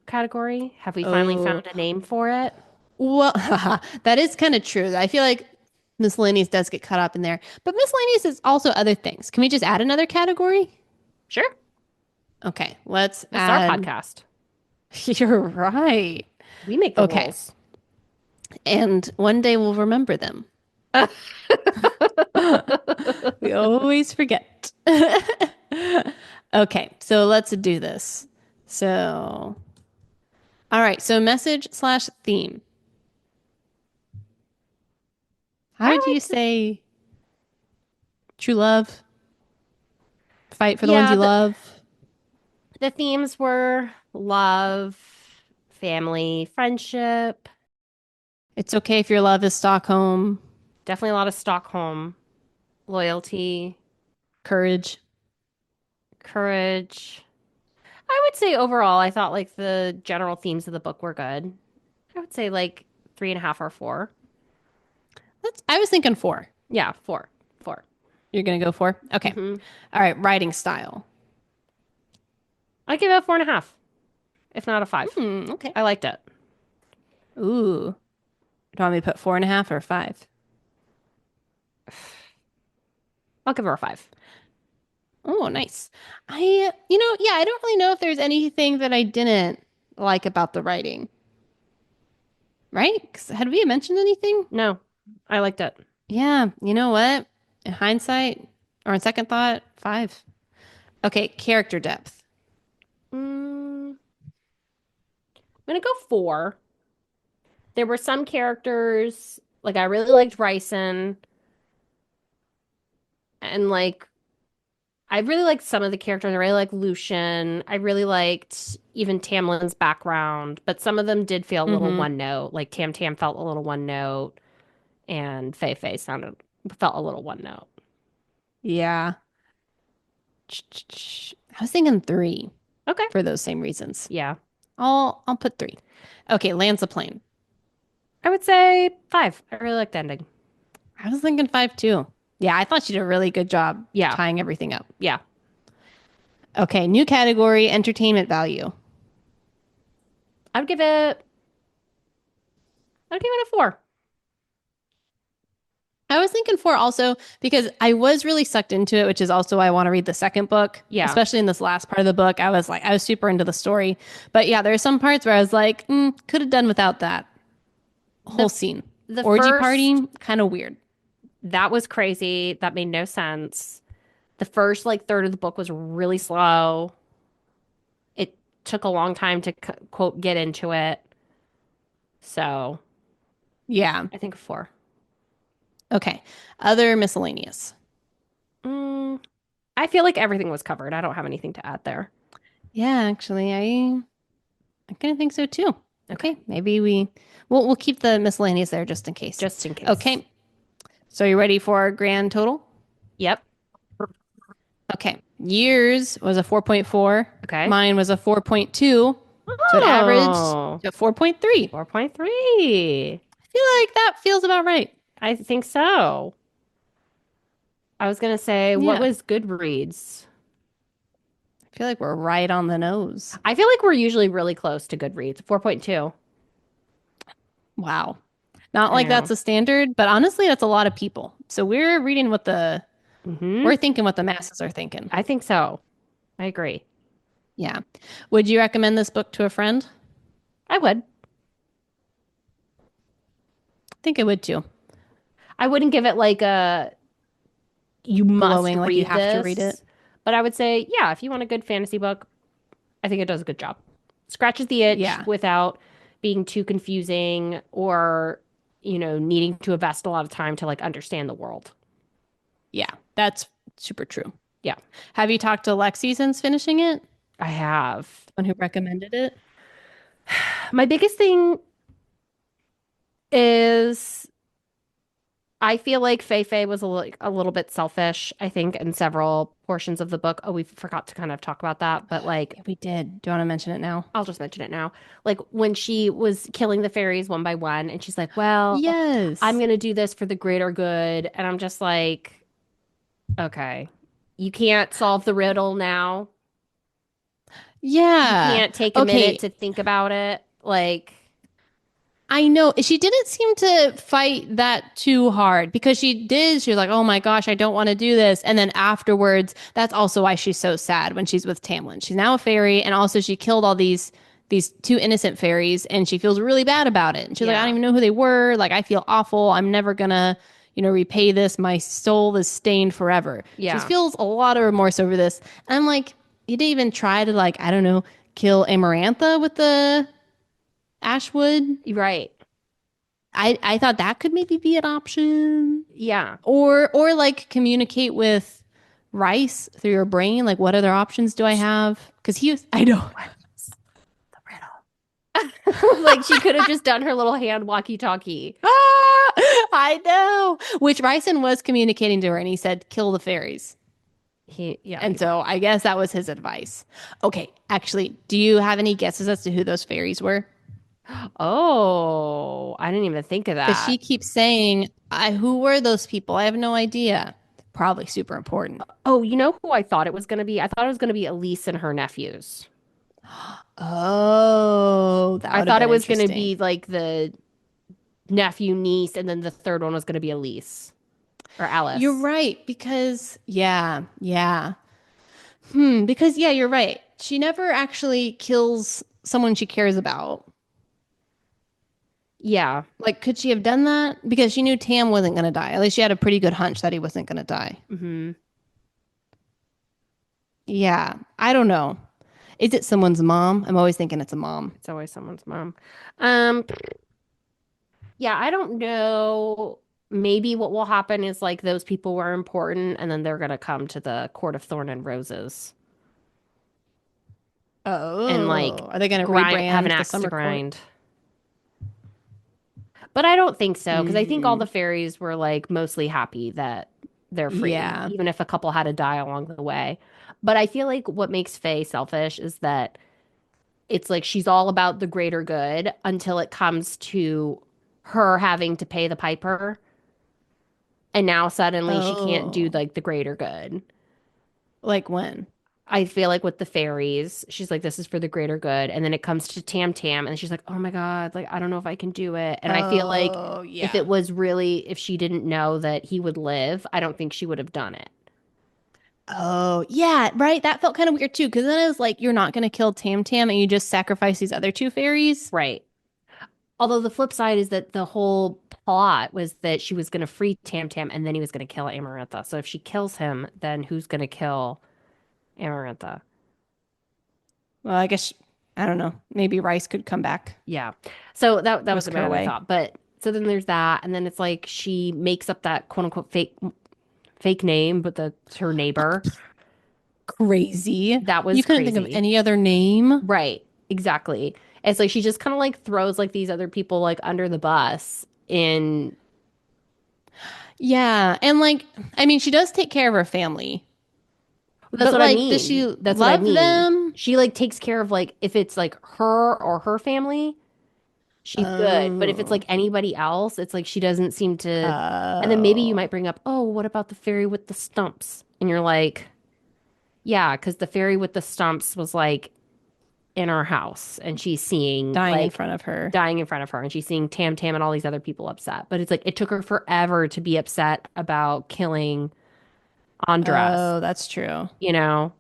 category? Have we finally oh, found a name for it? well, that is kind of true. I feel like Miscellaneous does get caught up in there, but miscellaneous is also other things. Can we just add another category? Sure. Okay, let's This is our add. podcast. You're right. We make the Okay, rules. and one day we'll remember them. We always forget. Okay, so let's do this. So, all right, so message slash theme. How I would you like the, say true love? Fight for the ones yeah, you love? the themes were love, family, friendship, It's okay if your love is Stockholm, definitely a lot of Stockholm, loyalty, courage. courage. I would say overall, I thought like the general themes of the book were good. I would say like 3.5 or 4. I was thinking four. Yeah, 4. 4. You're gonna go four? Okay. Mm-hmm. All right, writing style. I'd give it a 4.5, if not a 5. Okay. I liked it. Ooh. Do you want me to put 4.5 or five? I'll give her a 5. Oh, nice. Yeah, I don't really know if there's anything that I didn't like about the writing, right? 'Cause had we mentioned anything? No, I liked it. Yeah, you know what? In hindsight, or in second thought, five. Okay, character depth. I'm gonna go 4. There were some characters, like I really liked Ryson, and like I really liked some of the characters. I really liked Lucian. I really liked even Tamlin's background, but some of them did feel a little Mm-hmm. one note. Like Tam Tam felt a little one note, and Fei Fei felt a little one note. Yeah. I was thinking three Okay, for those same reasons. yeah, I'll put three. Okay, lands a plane. I would say 5. I really liked the ending. I was thinking five too. Yeah, I thought she did a really good job Yeah, tying everything up. yeah. Okay, new category, entertainment value. I would give it. I'd give it a 4. I was thinking four also because I was really sucked into it, which is also why I want to read the second book, Yeah. especially in this last part of the book. I was super into the story. But yeah, there are some parts where I was like, could have done without that whole The scene. the Orgy first party, kind of weird. that was crazy. That made no sense. The first like third of the book was really slow. It took a long time to quote get into it. So Yeah. I think a 4. Okay. Other miscellaneous. Mm, I feel like everything was covered. I don't have anything to add there. Yeah, actually, I kind of think so too. Okay. Okay, maybe we'll keep the miscellaneous there just in case. Just in case. Okay. So you ready for our grand total? Yep. Okay. Yours was a 4.4. Okay. Mine was a 4.2. So it averaged Oh, to 4.3. 4.3. I feel like that feels about right. I think so. I was gonna say, what Yeah. was Goodreads? I feel like we're right on the nose. I feel like we're usually really close to Goodreads. 4.2. Wow. Not I like know. that's a standard, but honestly, that's a lot of people. So we're reading Hmm. we're thinking what the masses are thinking. I think so. I agree. Yeah. Would you recommend this book to a friend? I would. I think I would too. I wouldn't give it like a you must Glowing like you read have to read it. this, but I would say, yeah, if you want a good fantasy book, I think it does a good job. Scratches the itch Yeah. without being too confusing or, needing to invest a lot of time to like understand the world. Yeah. That's super true. Yeah, Have you talked to Lexi since finishing it? I have. One who recommended it? My biggest thing is I feel like Fei Fei was a little bit selfish, I think, in several portions of the book. Oh, we forgot to kind of talk about that, but like Yeah, we did. Do you want to mention it now? I'll just mention it now. Like when she was killing the fairies one by one, and she's like, well, I'm Yes. going to do this for the greater good. And I'm just like, okay, you can't solve the riddle now. You Yeah. can't take a minute Okay. to think about it. Like, I know she didn't seem to fight that too hard because she was like, oh my gosh, I don't want to do this. And then afterwards, that's also why she's so sad when she's with Tamlin. She's now a fairy, and also she killed all these two innocent fairies, and she feels really bad about it. And she's like, I don't Yeah. even know who they were. Like, I feel awful. I'm never gonna, repay this. My soul is stained forever. She Yeah. feels a lot of remorse over this. And I'm like, you didn't even try to, like, I don't know, kill Amarantha with the Ashwood. Right. I thought that could maybe be an option. Yeah. Or like communicate with Rice through your brain. Like, what other options do I have? Because he was, I know. What's the riddle? Like she could have just done her little hand walkie-talkie. Ah, I know. Which Ryson was communicating to her, and he said, "Kill the fairies." Yeah. And so I guess that was his advice. Okay, actually, do you have any guesses as to who those fairies were? Oh, I didn't even think of Because that. she keeps saying, "Who were those people? I have no idea." Probably super important. Oh, you know who I thought it was going to be? I thought it was going to be Elise and her nephews. Oh, that I would have thought been it was going to interesting. be like the nephew, niece, and then the third one was going to be Elise or You're Alice. right, because yeah, yeah. Because yeah, you're right. She never actually kills someone she cares about. Yeah. Like, could she have done that? Because she knew Tam wasn't going to die. At least she had a pretty good hunch that he wasn't going to die. Hmm. Yeah, I don't know. Is it someone's mom? I'm always thinking it's a mom. It's always someone's mom. Um, yeah, I don't know. Maybe what will happen is like those people were important and then they're going to come to the Court of Thorn and Roses and like Oh, are they going to have an rebrand the axe to summer court? grind. But I don't think so because I think all the Mm, fairies were like mostly happy that they're free, yeah. even if a couple had to die along the way. But I feel like what makes Faye selfish is that it's like she's all about the greater good until it comes to her having to pay the piper. And now suddenly she can't do Oh, like the greater good. like when? I feel like with the fairies, she's like, this is for the greater good. And then it comes to Tam Tam, and she's like, oh my God, like, I don't know if I can do it. And I feel like Oh, if yeah. it was really, if she didn't know that he would live, I don't think she would have done it. Oh, yeah, right. That felt kind of weird too, because then it was like you're not going to kill Tam Tam and you just sacrifice these other two fairies. Right. Although the flip side is that the whole plot was that she was going to free Tam Tam and then he was going to kill Amarantha. So if she kills him, then who's going to kill Amarantha? Well, I guess I don't know. Maybe Rice could come back, Yeah. So that was whisk my her other away. thought. But so then there's that, and then it's like she makes up that quote unquote fake name, but that's her neighbor. Crazy. That You was couldn't think of crazy. any other name. Right. Exactly. It's like she just kind of like throws like these other people like under the bus in Yeah, and like, I mean, she does take care of her family, that's but what I like, does mean. she That's what I love mean. them? She like takes care of like if it's like her or her family, she's good. But if it's Oh, like anybody else, it's like she doesn't seem to and then maybe you oh, might bring up, "Oh, what about the fairy with the stumps?" And you're like, "Yeah, because the fairy with the stumps was like in our house and she's seeing dying in like front of her. dying in front of her and she's seeing Tam Tam and all these other people upset. But it's like it took her forever to be upset about killing Andras, Oh, that's true. you know?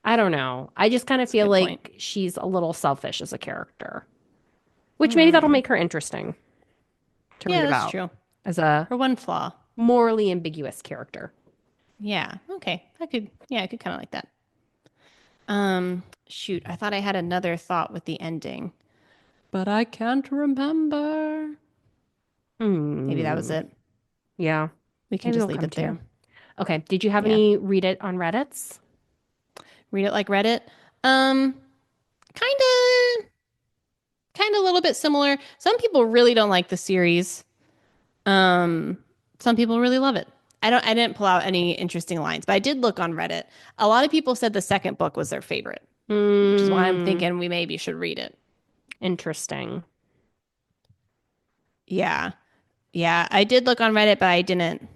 I don't know. I just kind of That's a feel good point. like she's a little selfish as a character, which maybe that'll Hmm. make her interesting to read Yeah, that's about true. as a Her one flaw. morally ambiguous character. Yeah. Okay. Yeah, I could kind of like that. Shoot, I thought I had another thought with the ending, but I can't remember. Maybe that was Hmm. it. Yeah. We can Maybe just it'll leave come it to there. you. Okay. Did you have Yeah. any read it on Reddits? Read it like Reddit. Um, kind kind of a little bit similar. Some people really don't like the series. Um, some people really love it. I didn't pull out any interesting lines, but I did look on Reddit. A lot of people said the second book was their favorite, which is why I'm Hmm. thinking we maybe should read it. Interesting. Yeah. Yeah, I did look on Reddit, but I didn't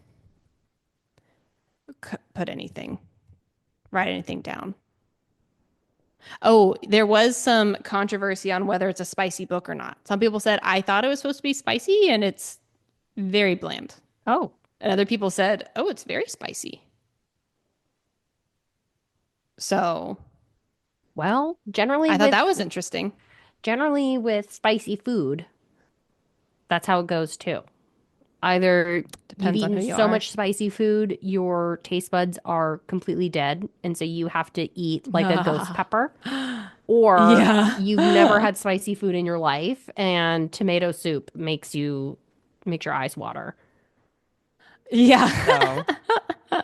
put anything, write anything down. Oh, there was some controversy on whether it's a spicy book or not. Some people said, I thought it was supposed to be spicy and it's very bland. Oh, And other people said, oh, it's very spicy. So well, generally I thought with that was interesting. generally with spicy food, that's how it goes too. Either you've Depends on eaten who you so are. much spicy food, your taste buds are completely dead, and so you have to eat like a ghost pepper, or Yeah. you've never had spicy food in your life, and tomato soup makes your eyes water. Yeah. So,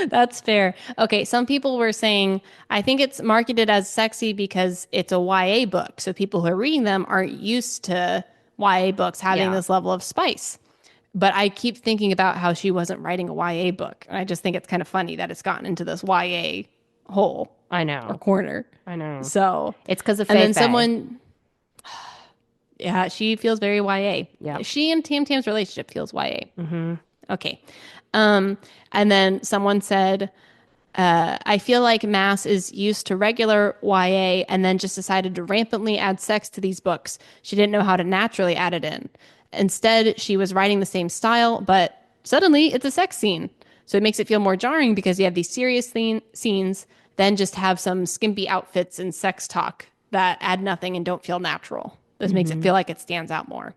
That's fair. Okay, some people were saying, I think it's marketed as sexy because it's a YA book. So people who are reading them aren't used to YA books having yeah, this level of spice. But I keep thinking about how she wasn't writing a YA book. And I just think it's kind of funny that it's gotten into this YA hole I or know. corner. I know. So, It's because of and Fei then Fei. someone, yeah, she feels very Yeah. YA. She and Tam Tam's relationship feels YA. Hmm. Okay. Um, and then someone said, I feel like Maas is used to regular YA and then just decided to rampantly add sex to these books. She didn't know how to naturally add it in. Instead, she was writing the same style, but suddenly it's a sex scene. So it makes it feel more jarring because you have these serious scenes, then just have some skimpy outfits and sex talk that add nothing and don't feel natural. This makes it Hmm. feel like it stands out more.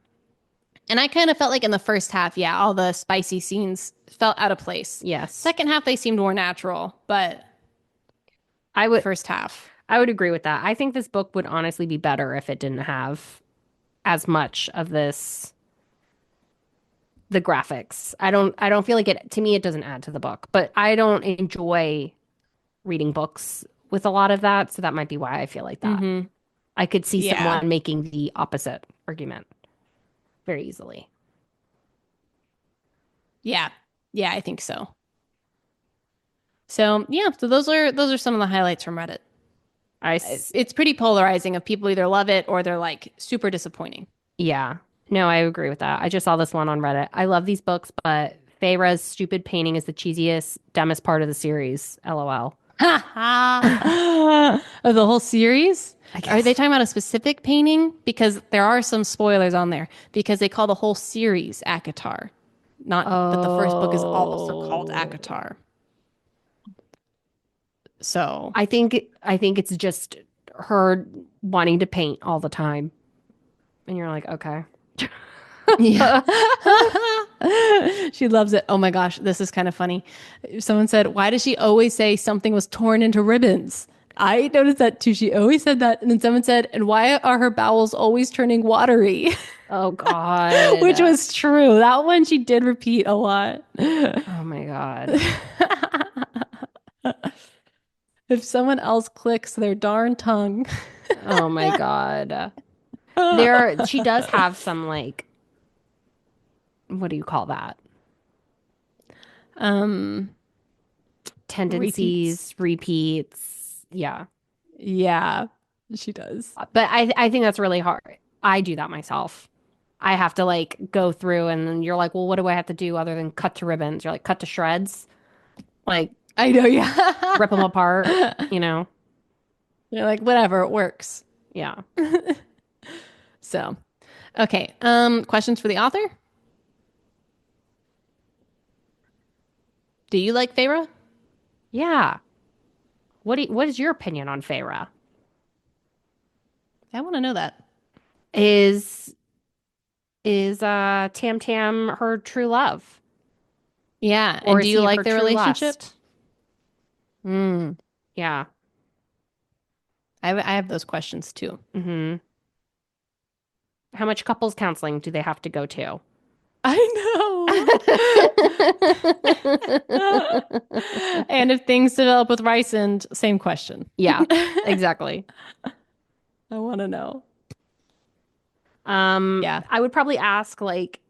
And I kind of felt like in the first half, yeah, all the spicy scenes felt out of place. Yes. Second half, they seemed more natural, but I would first half. I would agree with that. I think this book would honestly be better if it didn't have as much of this the graphics. I don't feel like it to me it doesn't add to the book, but I don't enjoy reading books with a lot of that, so that might be why I feel like that. Mm-hmm. I could see Yeah. someone making the opposite argument very easily. Yeah. Yeah, I think so. So yeah, so those are some of the highlights from Reddit. I It's, s- it's pretty polarizing of people either love it or they're like super disappointing. yeah. No, I agree with that. I just saw this one on Reddit. I love these books, but Feyre's stupid painting is the cheesiest, dumbest part of the series. LOL. Ha ha! Of the whole series? I Are they guess. talking about a specific painting? Because there are some spoilers on there. Because they call the whole series ACOTAR, not that the first book is also called Oh. ACOTAR. So I think it's just her wanting to paint all the time. And you're like, okay. yeah. She loves it. Oh my gosh, this is kind of funny. Someone said, "Why does she always say something was torn into ribbons?" I noticed that too. She always said that. And then someone said, "And why are her bowels always turning watery?" Oh Which God. was true. That one she did repeat a lot. Oh my God. If someone else clicks their darn tongue. Oh my God. She does have some like, what do you call that? um, Repeats. Tendencies, repeats. Yeah. Yeah, she does. But I think that's really hard. I do that myself. I have to like go through and then you're like, well, what do I have to do other than cut to ribbons? You're like, cut to shreds, like I know, yeah. rip them apart, you know? You're like, whatever, it works. Yeah. So, okay. Questions for the author? Do you like Feyre? Yeah. What is your opinion on Feyre? I want to know that. Is Tam Tam her true love? Yeah. Or And do is you he like her their true relationship? lust? Mm. Yeah. I have those questions too. Hmm. How much couples counseling do they have to go to? I know. And if things develop with Rysand, same question. Yeah, exactly. I want to know. Yeah. I would probably ask like,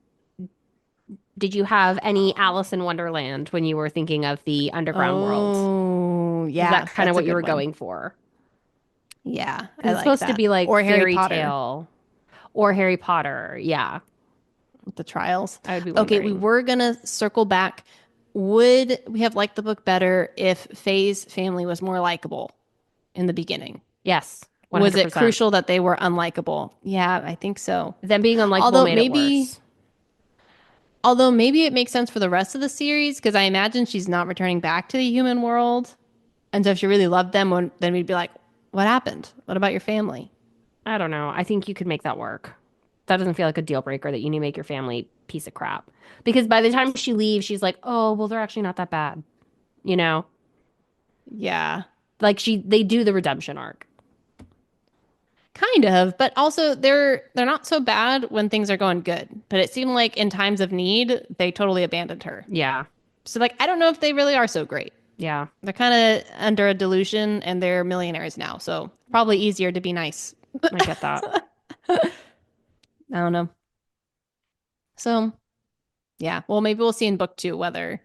did you have any Alice in Wonderland when you were thinking of the underground world? Oh, Is that yeah. kind of That's a what you good were one. going for? Yeah. Because I it's like supposed to that. be like Or Harry fairy Potter tale or Harry Potter. Yeah, with the trials. I would be Okay. We wondering. were going to circle back. Would we have liked the book better if Faye's family was more likable in the beginning? Yes, Was it 100%. crucial that they were unlikable? Yeah, I think so. Them being unlikable Although made it maybe worse. although maybe it makes sense for the rest of the series because I imagine she's not returning back to the human world. And so if she really loved them, then we'd be like, what happened? What about your family? I don't know. I think you could make that work. That doesn't feel like a deal breaker that you need to make your family piece of crap. Because by the time she leaves, she's like, "Oh, well, they're actually not that bad." You know? Yeah, Like they do the redemption arc. kind of, but also they're not so bad when things are going good. But it seemed like in times of need, they totally abandoned her. Yeah. So like I don't know if they really are so great. Yeah. They're kind of under a delusion and they're millionaires now. So probably easier to be nice. I get that. I don't know. So, yeah. Well, maybe we'll see in book 2 whether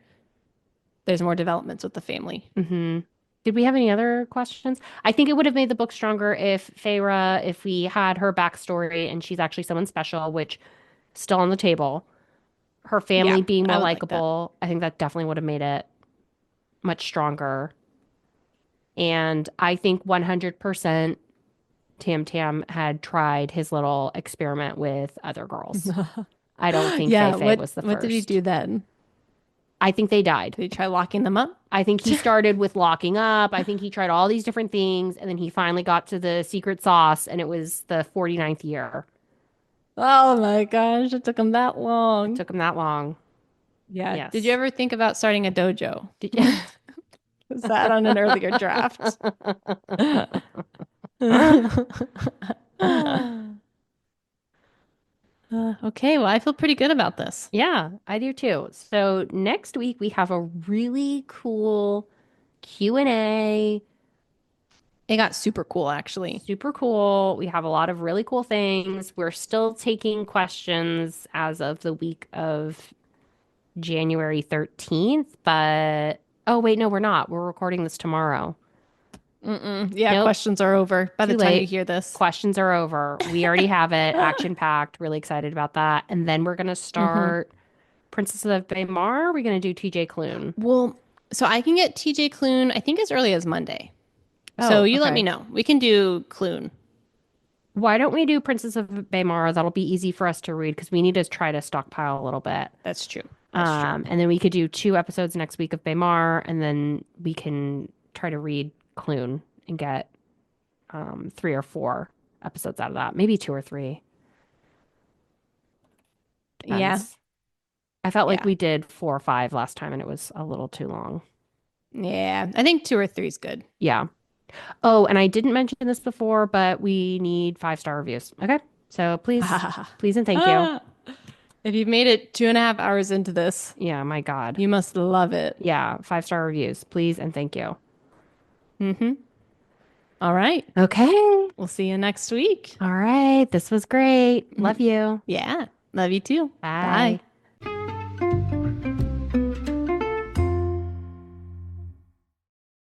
there's more developments with the family. Hmm. Did we have any other questions? I think it would have made the book stronger if Feyre, if we had her backstory and she's actually someone special, which still on the table. Her Yeah, family being I more would like that. likable, I think that definitely would have made it much stronger. And I think 100% Tam Tam had tried his little experiment with other girls. I don't think Fei Yeah, Fei was the what did he first. do then? I think they died. Did he try locking them up? I think he started with locking up. I think he tried all these different things. And then he finally got to the secret sauce, and it was the 49th year. Oh my gosh, it took him that It long. took him that long. Yeah. Did you Yes. ever think about starting a dojo? Did you? Was that on an earlier draft? Okay, well, I feel pretty good about this. Yeah, I do too. So next week we have a really cool Q&A. It got super cool, actually. Super cool. We have a lot of really cool things. We're still taking questions as of the week of January 13th, but oh wait, no, we're not. We're recording this tomorrow. Mm-mm. Yeah, Nope, questions are over by the too time you late. hear this. Questions are over. We already have it, action packed. Really excited about that. And then we're gonna Hmm. start Princess of Baymar. We're gonna do TJ Klune. Well, so I can get TJ Klune, I think as early as Monday. So Oh, you let me okay. know. We can do Klune. Why don't we do Princess of Baymar? That'll be easy for us to read because we need to try to stockpile a little bit. That's true. That's true. And then we could do 2 episodes next week of Baymar, and then we can try to read Clune and get 3 or 4 episodes out of that. Maybe 2 or 3. Yeah. Depends. I felt like Yeah. we did 4 or 5 last time, and it was a little too long. Yeah. I think 2 or 3 is good. Yeah. Oh, and I didn't mention this before, but we need 5-star reviews. Okay. So please, please, and thank you. Ah, if you've made it 2.5 hours into this, Yeah, my God. you must love it. Yeah, 5-star reviews, please, and thank you. Mm-hmm. All right. Okay. We'll see you next week. All right. This was great. Love you. Yeah. Love you too. Bye. Bye.